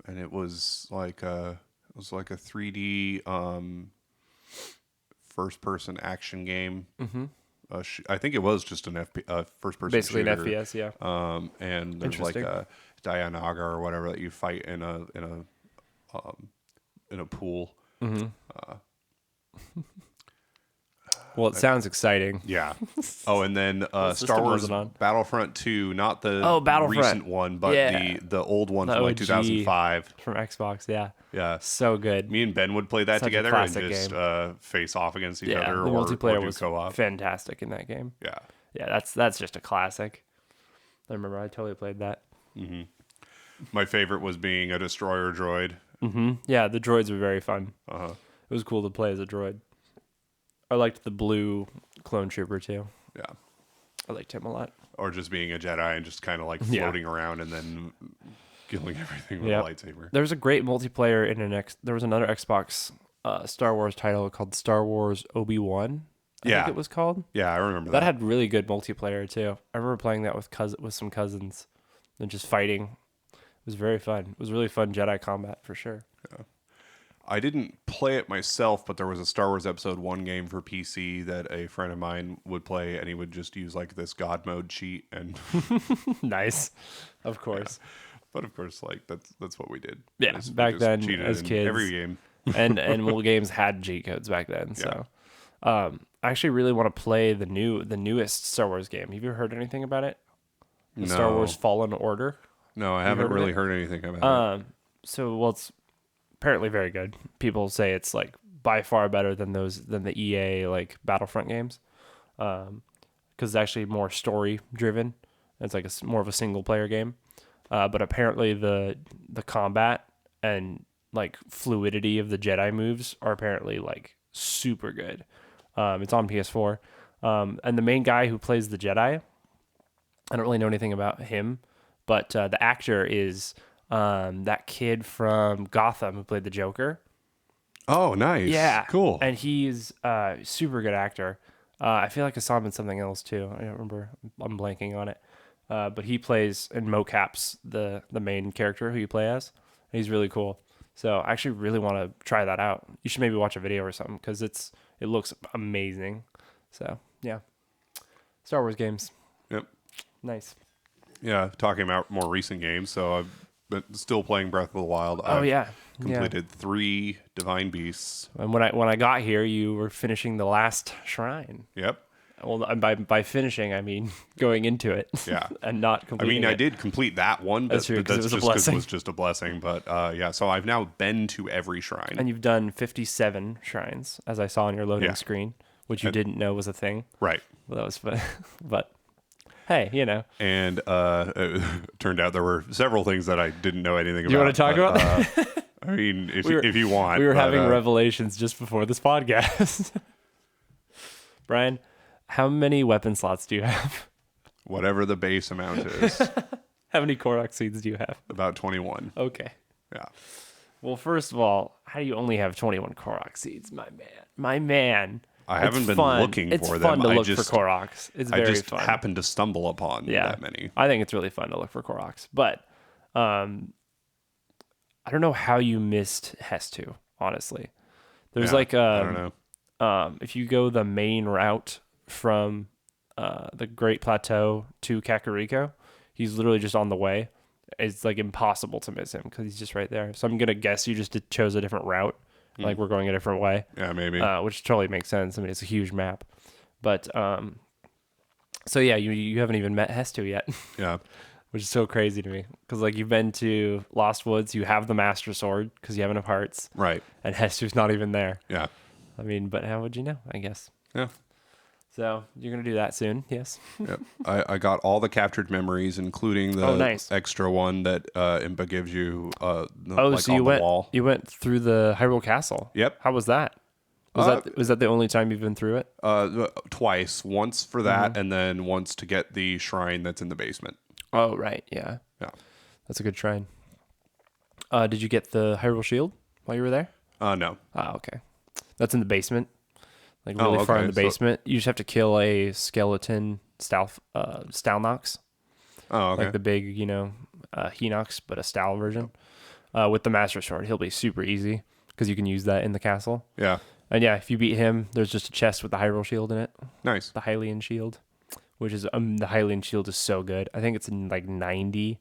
And it was like a 3D first person action game. Mm-hmm. I think it was just an first person basically shooter. an FPS, yeah. And there's like a Dianaga or whatever that you fight in a pool. Mm-hmm. Well, it sounds exciting. Yeah. Oh, and then Star Wars Battlefront 2, not the recent one, but the old one from like 2005. From Xbox, yeah. Yeah. So good. Me and Ben would play that together and just face off against each other. The multiplayer was co-op. Fantastic in that game. Yeah. Yeah, that's just a classic. I remember I totally played that. Mm-hmm. My favorite was being a destroyer droid. Mm-hmm. Yeah, the droids were very fun. Uh-huh. It was cool to play as a droid. I liked the blue clone trooper too. Yeah. I liked him a lot. Or just being a Jedi and just kind of like floating around and then killing everything with a lightsaber. There was a great multiplayer in there was another Xbox Star Wars title called Star Wars Obi-Wan. I think it was called. Yeah, I remember that. That had really good multiplayer too. I remember playing that with some cousins and just fighting. It was very fun. It was really fun Jedi combat for sure. Yeah. I didn't play it myself, but there was a Star Wars Episode 1 game for PC that a friend of mine would play, and he would just use like this God mode cheat and nice. Of course. Yeah. But of course, like that's what we did. Yeah, back then as kids. Every game. and games had cheat codes back then, so I actually really want to play the newest Star Wars game. Have you ever heard anything about it? The Star No. Wars Fallen Order. No, I You haven't heard of really it? heard anything about it. So well, it's apparently very good. People say it's like by far better than the EA like Battlefront games, because it's actually more story driven. It's like more of a single player game. But apparently the combat and like fluidity of the Jedi moves are apparently like super good. It's on PS4. And the main guy who plays the Jedi, I don't really know anything about him, but the actor is that kid from Gotham who played the Joker. Oh, nice. Yeah, Cool. and he's a super good actor. I feel like I saw him in something else too. I don't remember. I'm blanking on it. But he plays and mocaps the main character who you play as. And he's really cool. So I actually really want to try that out. You should maybe watch a video or something because it looks amazing. So yeah, Star Wars games, Yep. nice. Yeah, talking about more recent games. So I've been still playing Breath of the Wild. Oh I've yeah, completed 3 Divine Beasts. And when I got here, you were finishing the last shrine. Yep. Well, by finishing, I mean going into it. Yeah. And not I completing mean, I it. did complete that one, but That's true, 'cause it that's was a just 'cause it blessing. was just a blessing. But yeah, so I've now been to every shrine. And you've done 57 shrines, as I saw on your loading Yeah. screen, which you didn't know was a thing. Right. Well, that was fun. But hey, And it turned out there were several things that I didn't know anything about. You want to talk about that? I mean, if We were- if you want. We were but, having revelations just before this podcast. Brian, how many weapon slots do you have? whatever the base amount is, How many Korok seeds do you have? about 21. Okay. Yeah. Well, first of all, how do you only have 21 Korok seeds, my man? My man. I haven't It's been fun. looking It's for fun them. to look for Koroks. It's I very just fun. happened to stumble upon that many. I think it's really fun to look for Koroks. But I don't know how you missed Hestu, honestly. There's Yeah, like I don't know. if you go the main route from the Great Plateau to Kakariko, he's literally just on the way. It's like impossible to miss him because he's just right there. So I'm gonna guess you just chose a different route. Like we're going a different way. Yeah, maybe. Which totally makes sense. I mean, it's a huge map. But so yeah, you haven't even met Hestu yet, Yeah. which is so crazy to me. Because like you've been to Lost Woods, you have the Master Sword because you have enough hearts, Right. and Hestu's not even there. Yeah. I mean, but how would you know? I guess. Yeah. So you're gonna do that soon, yes? Yep. I got all the captured memories, including the nice. extra one that Impa gives you. Oh, like so on you the went wall. you went through the Hyrule Castle. Yep. How was that? Was that the only time you've been through it? Twice. Once for that, and then once to get the shrine that's in the basement. Oh, right. Yeah. Yeah. That's a good shrine. Did you get the Hyrule Shield while you were there? No. Oh, okay. That's in the basement. Like Oh, really far in okay. the basement. You just have to kill a skeleton Stalnox. Oh, okay. Like the big, Hinox, but a Stal version. With the Master Sword. He'll be super easy because you can use that in the castle. Yeah. And yeah, if you beat him, there's just a chest with the Hyrule Shield in it. Nice. The Hylian Shield, which is the Hylian Shield is so good. I think it's in like 90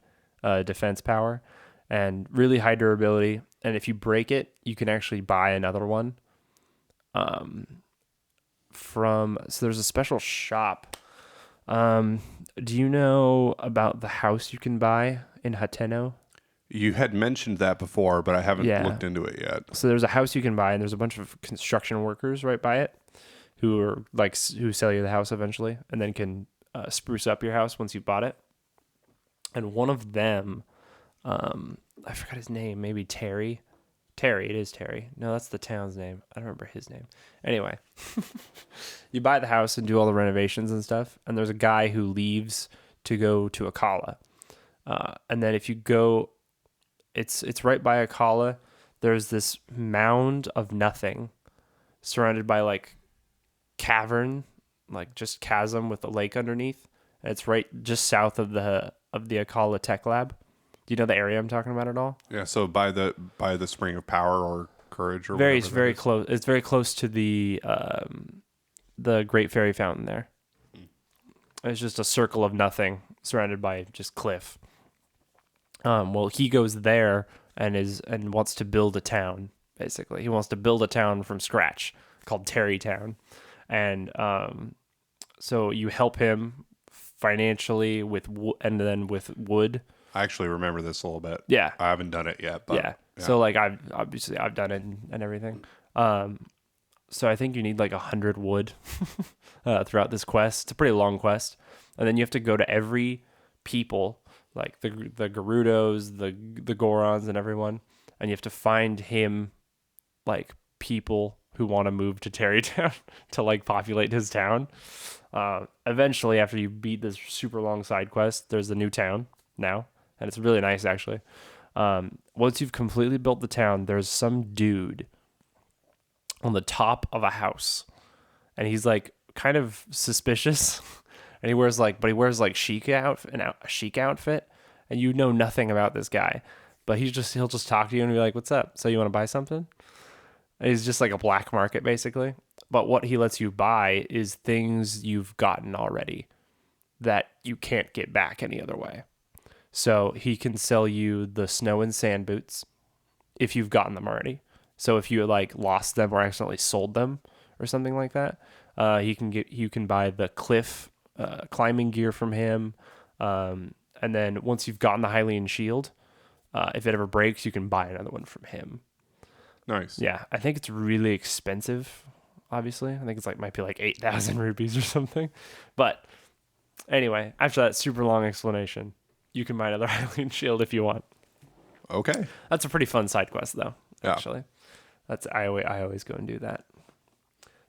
defense power and really high durability. And if you break it, you can actually buy another one. So there's a special shop. Do you know about the house you can buy in Hateno? You had mentioned that before, but I haven't Yeah. looked into it yet. So there's a house you can buy, and there's a bunch of construction workers right by it, who sell you the house eventually, and then can spruce up your house once you've bought it. And one of them, I forgot his name, maybe Terry. Terry, it is Terry. No, that's the town's name. I don't remember his name. Anyway, you buy the house and do all the renovations and stuff, and there's a guy who leaves to go to Akala. And then if you go, it's right by Akala. There's this mound of nothing surrounded by like cavern, like just chasm with a lake underneath. And it's right just south of the Akala Tech Lab. Do you know the area I'm talking about at all? Yeah. So by the Spring of Power or Courage or Very, whatever that very is. close. It's very close to the Great Fairy Fountain there. It's just a circle of nothing surrounded by just cliff. Well, he goes there and wants to build a town. Basically, he wants to build a town from scratch called Terry Town, and so you help him financially and then with wood. I actually remember this a little bit. Yeah. I haven't done it yet, but Yeah. So like I've done it and everything. So I think you need like 100 wood throughout this quest. It's a pretty long quest, and then you have to go to every people, like the Gerudos, the Gorons, and everyone, and you have to find him, like people who want to move to Terrytown to like populate his town. Eventually, after you beat this super long side quest, there's a new town now, and it's really nice actually. Once you've completely built the town, there's some dude on the top of a house, and he's like kind of suspicious, and he wears like a chic outfit, and you know nothing about this guy, but he'll just talk to you and be like, "What's up? So you want to buy something?" And he's just like a black market basically, but what he lets you buy is things you've gotten already that you can't get back any other way. So he can sell you the snow and sand boots if you've gotten them already. So if you like lost them or accidentally sold them or something like that, you can buy the cliff climbing gear from him. And then once you've gotten the Hylian shield, if it ever breaks, you can buy another one from him. Nice. Yeah, I think it's really expensive. Obviously, I think it's like might be like 8,000 rupees or something. But anyway, after that super long explanation, you can buy another Hylian shield if you want. Okay. That's a pretty fun side quest, though. Yeah. Actually, I always go and do that.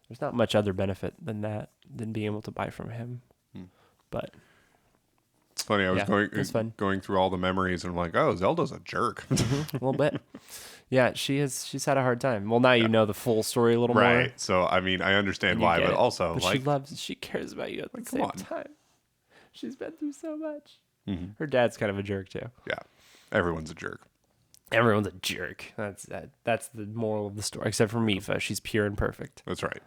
There's not much other benefit than being able to buy from him. But it's funny. I was going through all the memories, and I'm like, oh, Zelda's a jerk. A little bit. Yeah, she's had a hard time. Well, now you know the full story a little more. Right. So I mean, I understand why, but also but she cares about you at the same time. She's been through so much. Mm-hmm. Her dad's kind of a jerk too. Yeah, everyone's a jerk. Everyone's a jerk. That's the moral of the story, except for Mifa. She's pure and perfect. That's right.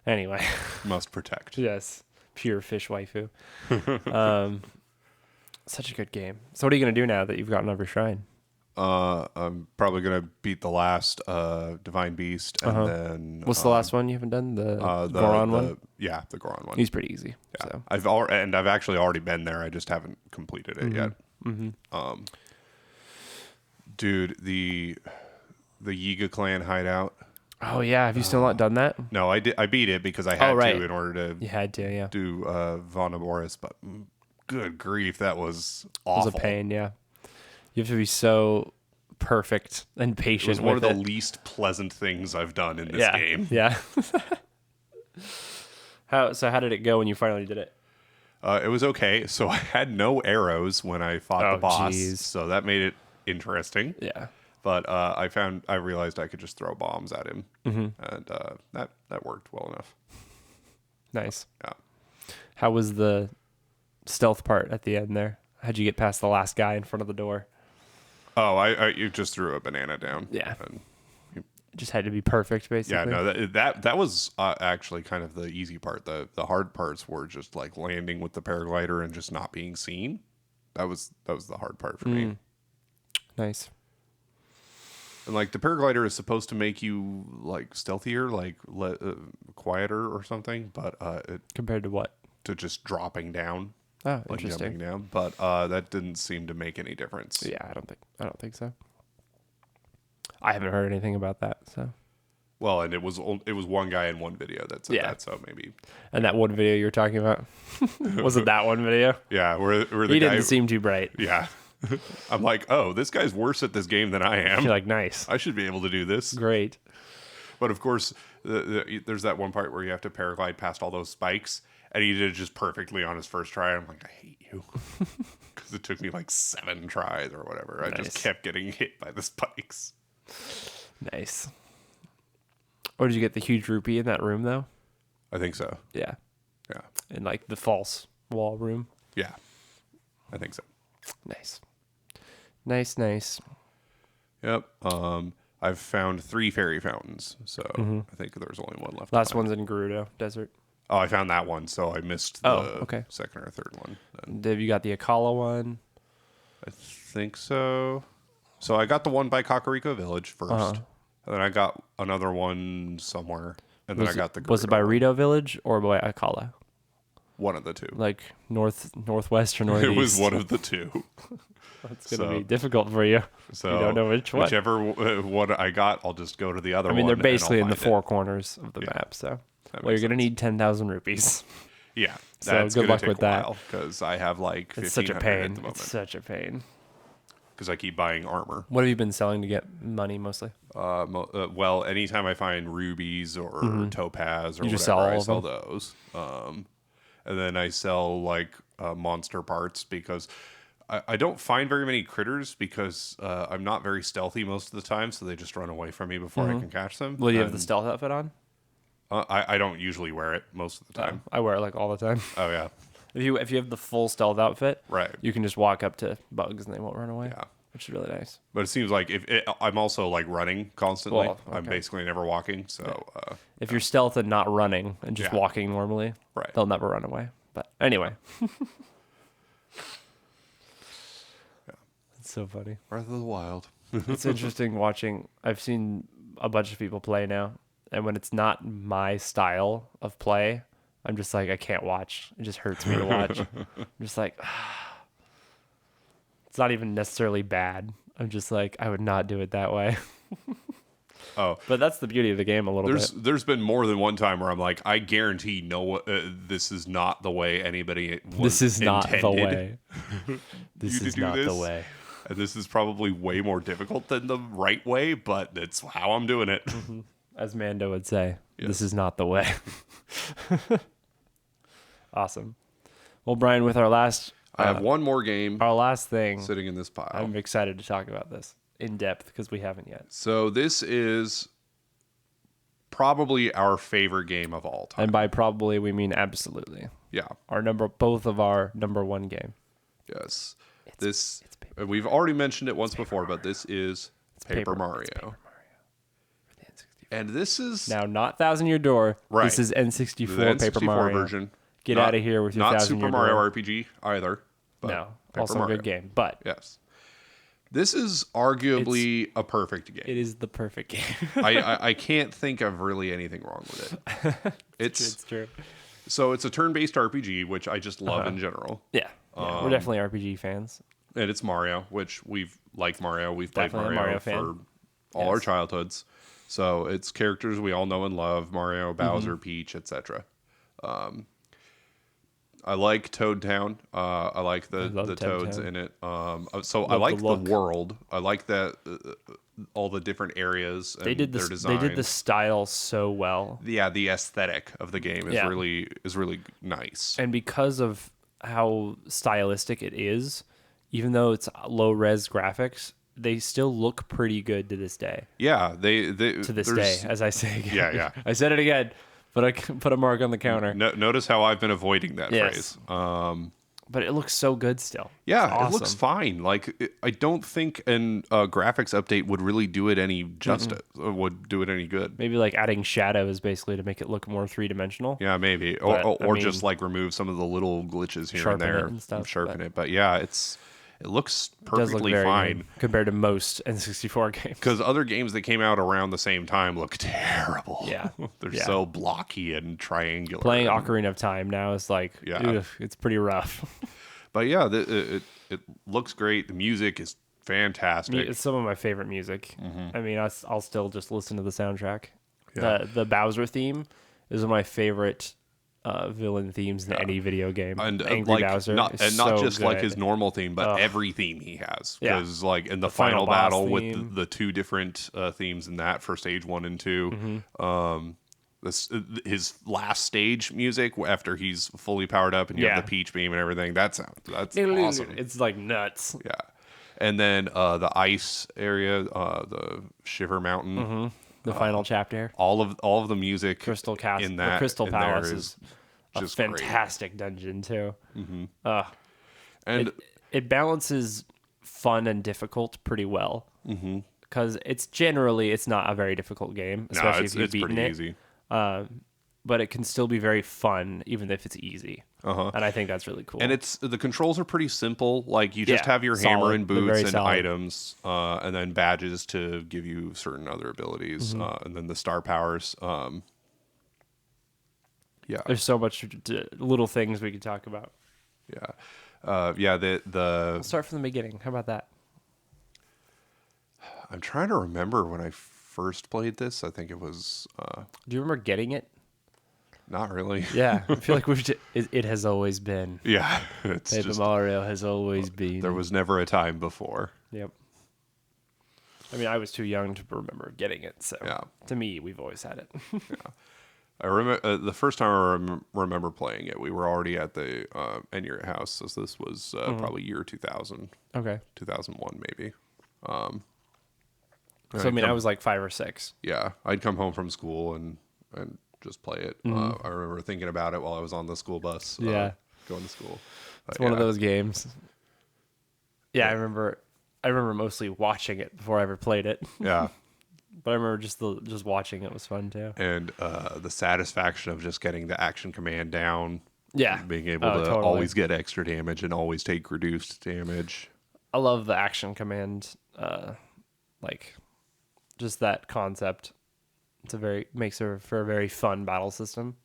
Anyway, must protect. Yes, pure fish waifu. Such a good game. So what are you gonna do now that you've gotten every shrine? I'm probably gonna beat the last Divine Beast, and then what's the last one you haven't done? The Goron one. Yeah, the Goron one. He's pretty easy. Yeah. So. I've actually already been there. I just haven't completed it yet. Mm-hmm. Dude, the Yiga clan hideout. Oh yeah, have you still not done that? No, I did. I beat it because I had to in order to. You had to, yeah. Do Vonaboris, but good grief, that was awful. It was a pain, yeah. You have to be so perfect and patient. It was one of the least pleasant things I've done in this game. Yeah. How did it go when you finally did it? It was okay. So I had no arrows when I fought the boss, so that made it interesting. Yeah. But I realized I could just throw bombs at him, and that worked well enough. Nice. Yeah. How was the stealth part at the end there? How'd you get past the last guy in front of the door? Oh, you just threw a banana down. Yeah. It just had to be perfect, basically. Yeah, no, that was actually kind of the easy part. The hard parts were just like landing with the paraglider and just not being seen. That was the hard part for me. Nice. And like the paraglider is supposed to make you like stealthier, like quieter or something, but compared to what? To just dropping down. Oh, like interesting. Jumping down, but that didn't seem to make any difference. Yeah, I don't think so. I haven't heard anything about that. So. Well, and it was one guy in one video that said that, so maybe. And that one video you're talking about was it that one video? Yeah, where the he guy didn't seem too bright. Yeah. I'm like, oh, this guy's worse at this game than I am. You're like, nice. I should be able to do this. Great. But of course, there's that one part where you have to paraglide past all those spikes, and he did it just perfectly on his first try. I'm like, I hate you. Because it took me like 7 tries or whatever. I just kept getting hit by the spikes. Nice. Or did you get the huge rupee in that room, though? I think so. Yeah. Yeah. In like the false wall room? Yeah. I think so. Nice. Nice. Yep. I've found 3 fairy fountains, so I think there's only one left. Last one's in Gerudo Desert. Oh, I found that one, so I missed the second or third one. Have you got the Akala one? I think so. So I got the one by Kakariko Village first, and then I got another one somewhere, and then I got the Gerudo Was it by Rito Village or by Akala? One of the two. Like northwest or northeast? It was one of the two. It's going to be difficult for you. So you don't know which one. Whichever one I got, I'll just go to the other one. I mean, they're basically in the four it. corners of the map. So, Well, you're going to need 10,000 rupees. Yeah. So That's good luck take with a that. while because I have like 1,500 It's such a at pain. the moment. It's such a pain. Because I keep buying armor. What have you been selling to get money mostly? Well, anytime I find rubies or topaz or You whatever, just sell all I of sell them? those. And then I sell like monster parts because I don't find very many critters because I'm not very stealthy most of the time, so they just run away from me before I can catch them. Well, you have the stealth outfit on? I don't usually wear it most of the time. I wear it like all the time. Oh yeah, If you have the full stealth outfit, right. you can just walk up to bugs and they won't run away. Yeah. Which is really nice. But it seems like I'm also like running constantly. Well, I'm okay. basically never walking. So If you're stealth and not running and just walking normally, Right. they'll never run away. But anyway. It's so funny. Breath of the Wild. It's interesting watching. I've seen a bunch of people play now, and when it's not my style of play, I'm just like, I can't watch. It just hurts me to watch. I'm just like, it's not even necessarily bad. I'm just like, I would not do it that way. Oh, But that's the beauty of the game a little bit. there's been more than one time where I'm like, I guarantee this is not the way anybody was This is not the intended way. This you to is do not this. the way. And this is probably way more difficult than the right way, but it's how I'm doing it. As Mando would say, Yes. this is not the way. Awesome. Well, Brian, with our last I have one more game thing, sitting in this pile. I'm excited to talk about this in depth because we haven't yet. So this is probably our favorite game of all time. And by probably, we mean absolutely. Yeah. Both of our number one game. Yes. It's Paper We've already mentioned it once before, but this is Paper Mario. It's Paper Mario for the N64. And this is Now, not Thousand Year Door. Right. This is the N64 N64 Paper Mario. version. Get Not- out of here with your not Thousand Super Year Mario Door. RPG either. But No, Paper also a Mario. good game. But Yes. This is arguably a perfect game. it is the perfect game. I can't think of really anything wrong with it. It's true. So it's a turn-based RPG, which I just love in general. Yeah. We're definitely RPG fans. And it's Mario, which we've liked Mario. We've played Definitely a Mario, Mario for fan. all our childhoods. So it's characters we all know and love: Mario, Bowser, Peach, etc. I like Toad Town. I like the love Toad toads Town. in it. So I Love like the the look. world. I like that all the different areas. And They did their this. design. They did the style so well, Yeah, the aesthetic of the game is Yeah. really nice. and because of how stylistic it is, even though it's low res graphics, they still look pretty good to this day. Yeah, they To this day, as I say again. Yeah. I said it again, but I put a mark on the counter. Notice how I've been avoiding that Yes. phrase. But it looks so good still. Yeah, It's awesome. it looks fine. Like I don't think an graphics update would really do it any justice. Would do it any good. Maybe like adding shadows basically to make it look more three dimensional. Yeah, maybe, But, or I just mean, like remove some of the little glitches here and sharpen it there, and stuff, sharpen but- it. But yeah, it looks It does look perfectly very fine. good compared to most N64 games. Because other games that came out around the same time look terrible. Yeah. They're Yeah. so blocky and triangular. Playing and- Ocarina of Time now is like, Yeah. ugh, it's pretty rough. But yeah, it looks great. The music is fantastic. It's some of my favorite music. I mean, I'll still just listen to the soundtrack. Yeah. The Bowser theme is one of my favorite villain themes in any video game. And Angry like Bowser, not is and not so just like good. his normal theme, but every theme he has. Yeah. Because like in the final final boss battle with theme. the two different themes in that for stage 1 and 2, his last stage music after he's fully powered up and you Yeah. have the peach beam and everything. That's awesome. It's like nuts. Yeah. And then the ice area, the Shiver Mountain, The final chapter, all of the music Crystal Castle, in that the Crystal in there Palace is a just great. fantastic dungeon too. And It balances fun and difficult pretty well. Because it's not a very difficult game, especially if you've it's beaten pretty it. easy. But it can still be very fun, even if it's easy. And I think that's really cool. And the controls are pretty simple. Like you just Yeah, have your hammer solid. and They're very boots and solid. items, and then badges to give you certain other abilities, and then the star powers. Yeah. There's so much little things we could talk about. Yeah. Yeah. We'll start from the beginning. How about that? I'm trying to remember when I first played this. I think it was Do you remember getting it? not really. Yeah, I feel like it has always been. Yeah. It's Paper just Mario has always been. there was never a time before. Yep. I mean, I was too young to remember getting it, so Yeah. to me, we've always had it. I remember the first time I remember playing it. We were already at the in your house, so this was probably year 2000, Okay. 2001 maybe. So I mean, I was like 5 or 6. Yeah, I'd come home from school and just play it. I remember thinking about it while I was on the school bus. Yeah. Going to school. It's one of those games. Yeah, I remember mostly watching it before I ever played it. Yeah. But I remember just watching it was fun too. And the satisfaction of just getting the action command down. Yeah. Being able to totally. always get extra damage and always take reduced damage. I love the action command, like just that concept. Makes for a very fun battle system.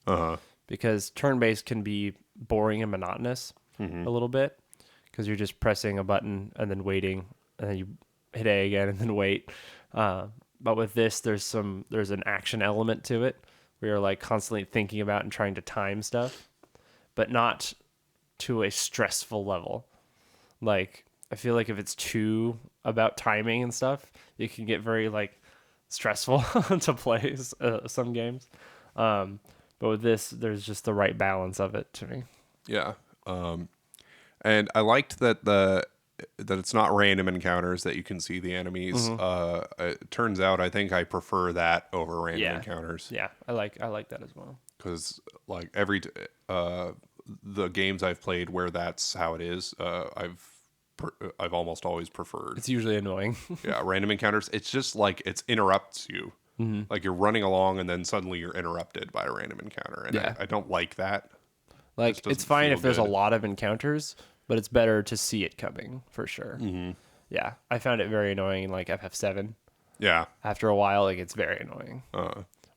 Because turn-based can be boring and monotonous a little bit, because you're just pressing a button and then waiting, and then you hit A again and then wait. But with this, there's an action element to it where you're like constantly thinking about and trying to time stuff, but not to a stressful level. Like, I feel like if it's too about timing and stuff, it can get very like stressful to play some games. But with this, there's just the right balance of it to me. Yeah. And I liked that it's not random encounters that you can see the enemies. It turns out I think I prefer that over random encounters. Yeah, I like that as well. Because like the games I've played where that's how it is, I've almost always preferred. It's usually annoying. Yeah, random encounters. It's just like it interrupts you. Like you're running along and then suddenly you're interrupted by a random encounter, and I don't like that. Like, it's fine if there's a lot of encounters, but it's better to see it coming for sure. Yeah, I found it very annoying in like FF7. Yeah. After a while, like, it's very annoying.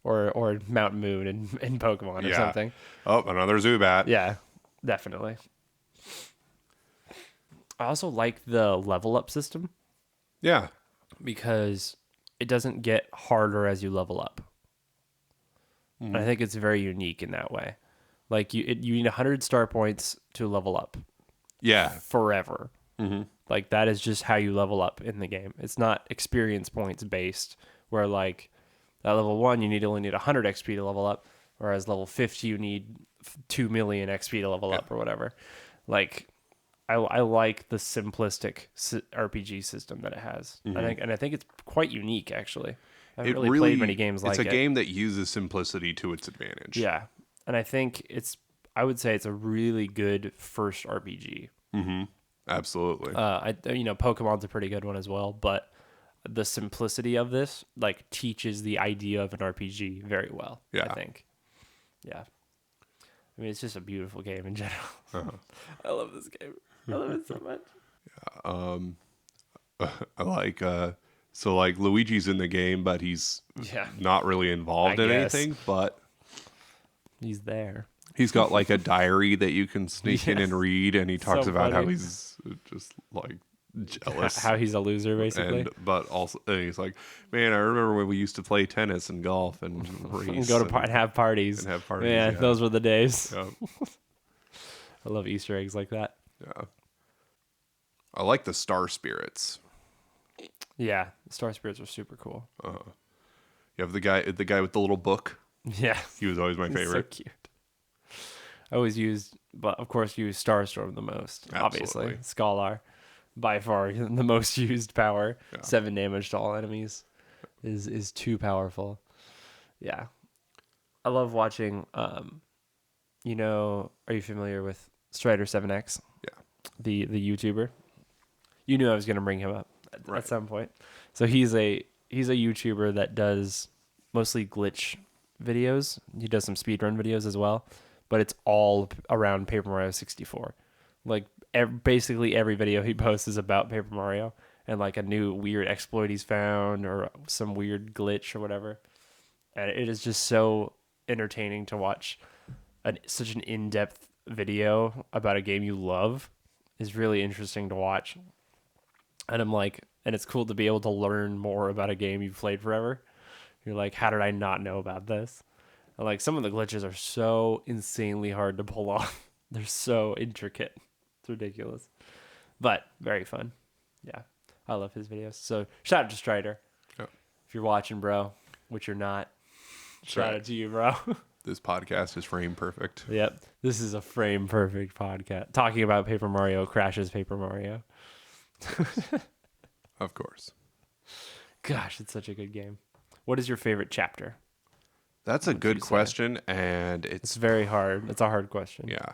Or Mount Moon in Pokemon or something. Oh, another Zubat. Yeah, definitely. I also like the level up system. Yeah. Because it doesn't get harder as you level up. And I think it's very unique in that way. Like, you need 100 star points to level up. Yeah. Forever. Like, that is just how you level up in the game. It's not experience points based, where like at level 1 you only need 100 XP to level up, whereas level 50 you need 2 million XP to level up or whatever. Like, I like the simplistic RPG system that it has. I think it's quite unique, actually. I haven't really played many games like it. It's a game that uses simplicity to its advantage. Yeah. And I think I would say it's a really good first RPG. Absolutely. Pokemon's a pretty good one as well, but the simplicity of this like teaches the idea of an RPG very well. Yeah. I think. Yeah. I mean, it's just a beautiful game in general. I love this game. I love it so much. I like so like Luigi's in the game, but he's Yeah. not really involved in anything, but He's there. he's got like a diary that you can sneak in and read, and he talks So about how funny. he's just like jealous. How he's a loser, basically. But also he's like, man, I remember when we used to play tennis and golf and race And go to and have parties. and have parties. Man, Yeah. those were the days. Yeah. I love Easter eggs like that. Yeah. I like the star spirits. Yeah, Star Spirits are super cool. You have the guy with the little book. Yeah, He was always my he's so favorite. cute. I always but of course, use Starstorm the most. Absolutely. Obviously, Scholar, by far the most used power. Yeah. 7 damage to all enemies is too powerful. Yeah, I love watching. Are you familiar with Strider7X? Yeah. The YouTuber. You knew I was going to bring him up Right. at some point. So he's a YouTuber that does mostly glitch videos. He does some speedrun videos as well, but it's all around Paper Mario 64. Like basically every video he posts is about Paper Mario and like a new weird exploit he's found or some weird glitch or whatever. And it is just so entertaining to watch such an in-depth video about a game you love is really interesting to watch. And and it's cool to be able to learn more about a game you've played forever. You're like, how did I not know about this? And like some of the glitches are so insanely hard to pull off. They're so intricate. It's ridiculous. But very fun. Yeah. I love his videos. So shout out to Strider. Yep. If you're watching, bro, which you're not, shout out to you, bro. This podcast is frame perfect. Yep. This is a frame perfect podcast. Talking about Paper Mario crashes Paper Mario. Of course. Gosh, it's such a good game. What is your favorite chapter? That's a good question, and It's very hard. It's a hard question. yeah.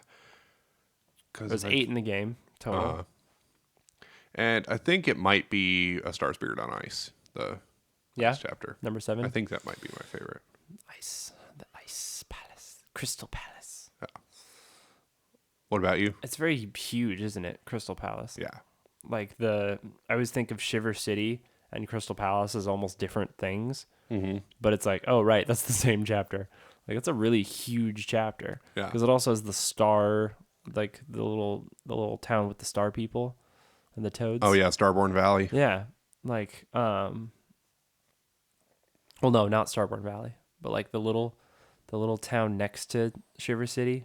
There's 8 in the game total. And I think it might be A Star Spirit on Ice, the last chapter. Number 7. I think that might be my favorite. The Ice Palace. Crystal Palace. Yeah. What about you? It's very huge, isn't it? Crystal Palace. Yeah. Like I always think of Shiver City and Crystal Palace as almost different things. Mm-hmm. But it's like, oh, right, that's the same chapter. Like, it's a really huge chapter. Yeah. Because it also has the star, like the little town with the star people and the toads. Oh, yeah, Starborn Valley. Yeah. Like, well, no, not Starborn Valley, but like the little town next to Shiver City.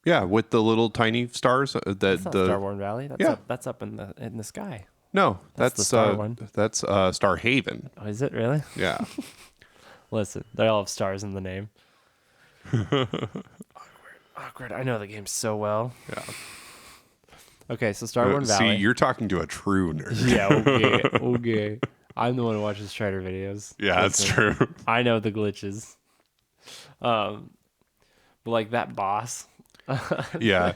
Yeah, with the little tiny stars. That's not Starborn Valley. That's up in the sky. No, that's the star one. That's Star Haven. Oh, is it really? Yeah. Listen, they all have stars in the name. Awkward. I know the game so well. Yeah. Okay, so Starborn Valley. See, you're talking to a true nerd. Yeah, okay. I'm the one who watches Strider videos. Yeah, that's true. I know the glitches. But like that boss. Yeah.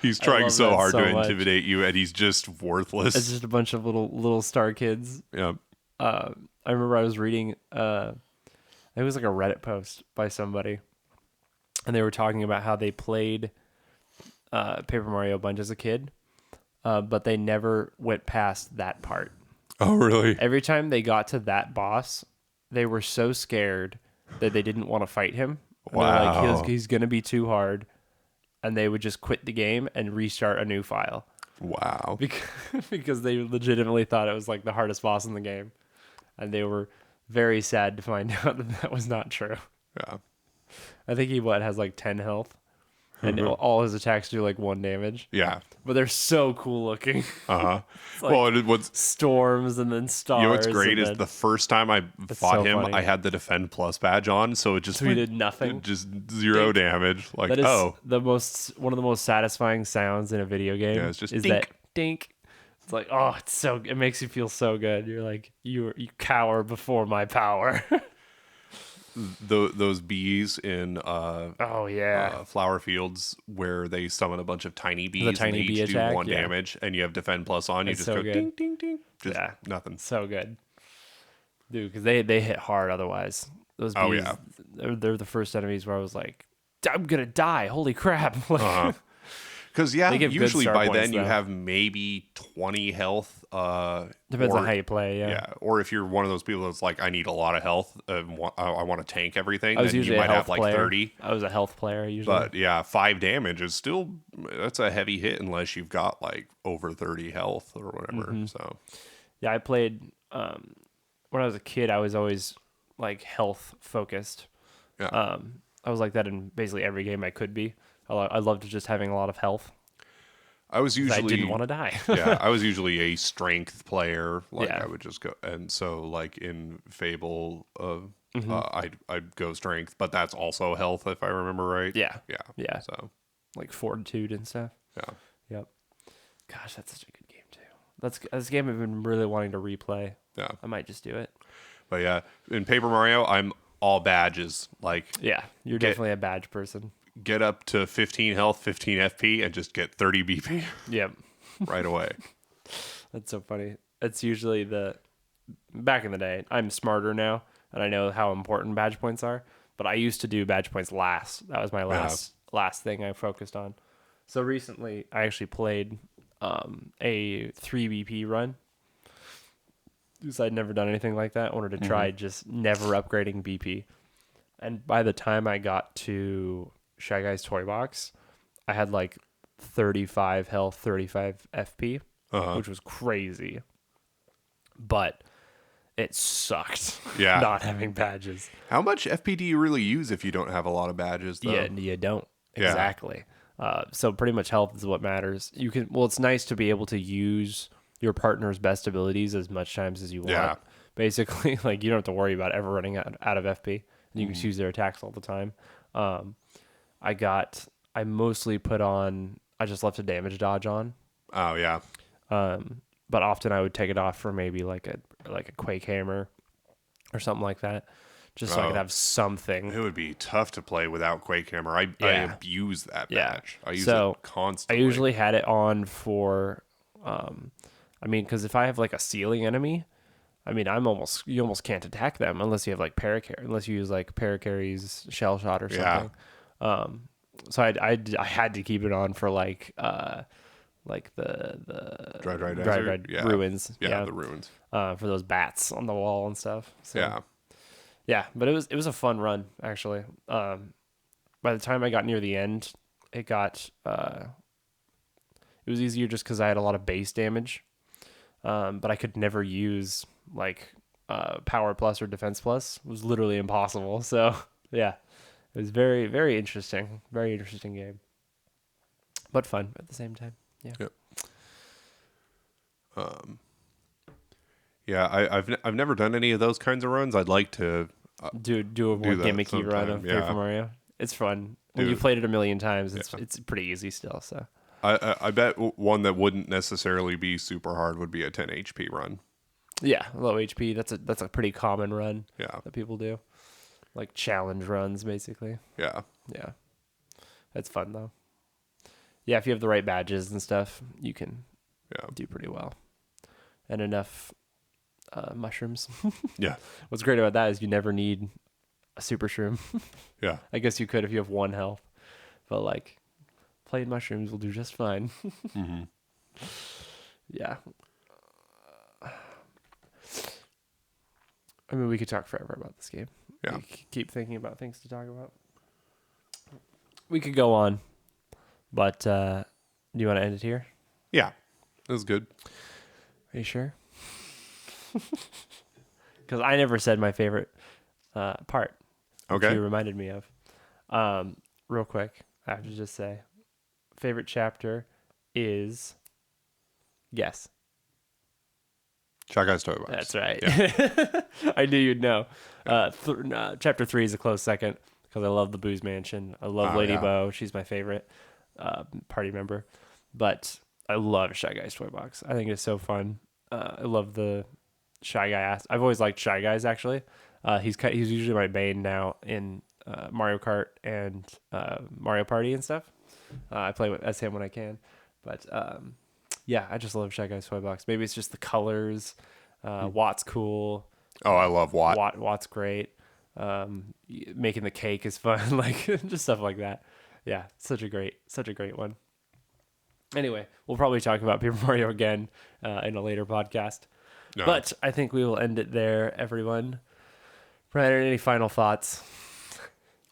He's trying so hard to intimidate you, and he's just worthless. It's just a bunch of little star kids. Yeah. I remember I was reading it was like a Reddit post by somebody, and they were talking about how they played Paper Mario a bunch as a kid, but they never went past that part. Oh, really? Every time they got to that boss, they were so scared that they didn't want to fight him. Wow. Like, he's going to be too hard. And they would just quit the game and restart a new file. Wow. Because they legitimately thought it was like the hardest boss in the game. And they were very sad to find out that was not true. Yeah. I think he has like 10 health. And all his attacks do like 1 damage. Yeah. But they're so cool looking. Uh-huh. Like well, what's storms and then stars. You know what's great is the first time I fought him, funny. I had the Defend Plus badge on, so it just he did nothing. Just 0 damage. Like, that is one of the most satisfying sounds in a video game. Yeah, it's just is dink. that dink. It's like, oh, it makes you feel so good. You're like, you cower before my power. Those bees in flower fields where they summon a bunch of tiny bees tiny and they bee each attack, do 1 damage, and you have Defend Plus on, you just so go good. ding ding ding, just nothing. So good, dude. Because they hit hard otherwise. Those bees, they're the first enemies where I was like, I'm gonna die. Holy crap! Like, Because usually by then points, you have maybe 20 health. Depends on how you play. Yeah. Or if you're one of those people that's like, I need a lot of health. I want to tank everything. I was then usually you might a health have like player. 30. I was a health player usually. But yeah, 5 damage is still that's a heavy hit unless you've got like over 30 health or whatever. Mm-hmm. So yeah, I played when I was a kid. I was always like health focused. yeah. I was like that in basically every game I could be. I loved just having a lot of health. I was usually I didn't want to die. yeah, I was usually a strength player. Like Yeah. I would just go, and so like in Fable, Mm-hmm. I'd go strength, but that's also health if I remember right. Yeah. Yeah. Yeah. So Like fortitude and stuff. yeah. Yep. Gosh, that's such a good game too. That's a game I've been really wanting to replay. Yeah. I might just do it. But yeah, in Paper Mario, I'm all badges. Like Yeah, you're definitely a badge person. get up to 15 health, 15 FP, and just get 30 BP Yep. right away. That's so funny. It's usually back in the day. I'm smarter now, and I know how important badge points are. But I used to do badge points last. That was my last thing I focused on. So recently, I actually played a 3 BP run. Because I'd never done anything like that. I wanted to try just never upgrading BP. And by the time I got to Shy Guy's toy box, I had like 35 health, 35 FP, which was crazy. But it sucked Yeah. not having badges. How much FP do you really use if you don't have a lot of badges, though? Yeah, you don't. Yeah. Exactly. So pretty much health is what matters. You can. Well, it's nice to be able to use your partner's best abilities as much times as you want. Yeah. Basically, like you don't have to worry about ever running out of FP. You can just use their attacks all the time. I mostly put on. I just left a damage dodge on. Oh yeah. But often I would take it off for maybe like a Quake Hammer or something like that, just so I could have something. It would be tough to play without Quake Hammer. I abuse that badge. I use it constantly. I usually had it on for, because if I have like a ceiling enemy, you almost can't attack them unless you have like unless you use like Paracarry's shell shot or something. Yeah. So I had to keep it on for like the Dry ruins. Yeah, the ruins. For those bats on the wall and stuff. So, yeah. Yeah, but it was a fun run actually. By the time I got near the end, it was easier just because I had a lot of base damage. But I could never use like power plus or defense plus. It was literally impossible. So yeah, it was very, very interesting. Very interesting game, but fun at the same time. Yeah. Yep. Yeah, I've never done any of those kinds of runs. I'd like to do a more gimmicky run of Paper Mario. It's fun. When you've played it a million times, it's pretty easy still. So I bet one that wouldn't necessarily be super hard would be a 10 HP run. Yeah, low HP. That's a pretty common run. Yeah. That people do, like challenge runs, basically. Yeah. Yeah, that's fun though. Yeah, if you have the right badges and stuff, you can do pretty well. And enough mushrooms. Yeah. What's great about that is you never need a super shroom. Yeah. I guess you could if you have 1 health, but like plain mushrooms will do just fine. Mm-hmm. Yeah. I mean, we could talk forever about this game. Yeah. We could keep thinking about things to talk about. We could go on, but do you want to end it here? Yeah. That was good. Are you sure? Because I never said my favorite part. Okay. Which you reminded me of. Real quick, I have to just say, favorite chapter is, guess. Shy Guy's Toy Box. That's right. Yeah. I knew you'd know. Chapter 3 is a close second because I love the Booze Mansion. I love Lady Bo. She's my favorite party member. But I love Shy Guy's Toy Box. I think it's so fun. I love the Shy Guy. I've always liked Shy Guys, actually. He's usually my main now in Mario Kart and Mario Party and stuff. I play as him when I can. But yeah, I just love Shy Guy's Toy Box. Maybe it's just the colors. Watt's cool. Oh, I love Watt. Watt's great. Making the cake is fun. Like just stuff like that. Yeah, such a great one. Anyway, we'll probably talk about Paper Mario again in a later podcast. No. But I think we will end it there, everyone. Brandon, any final thoughts?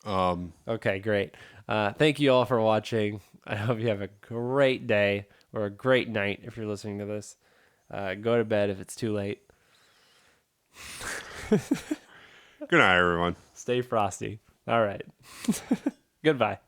Okay, great. Thank you all for watching. I hope you have a great day or a great night if you're listening to this. Go to bed if it's too late. Good night, everyone. Stay frosty. All right. Goodbye.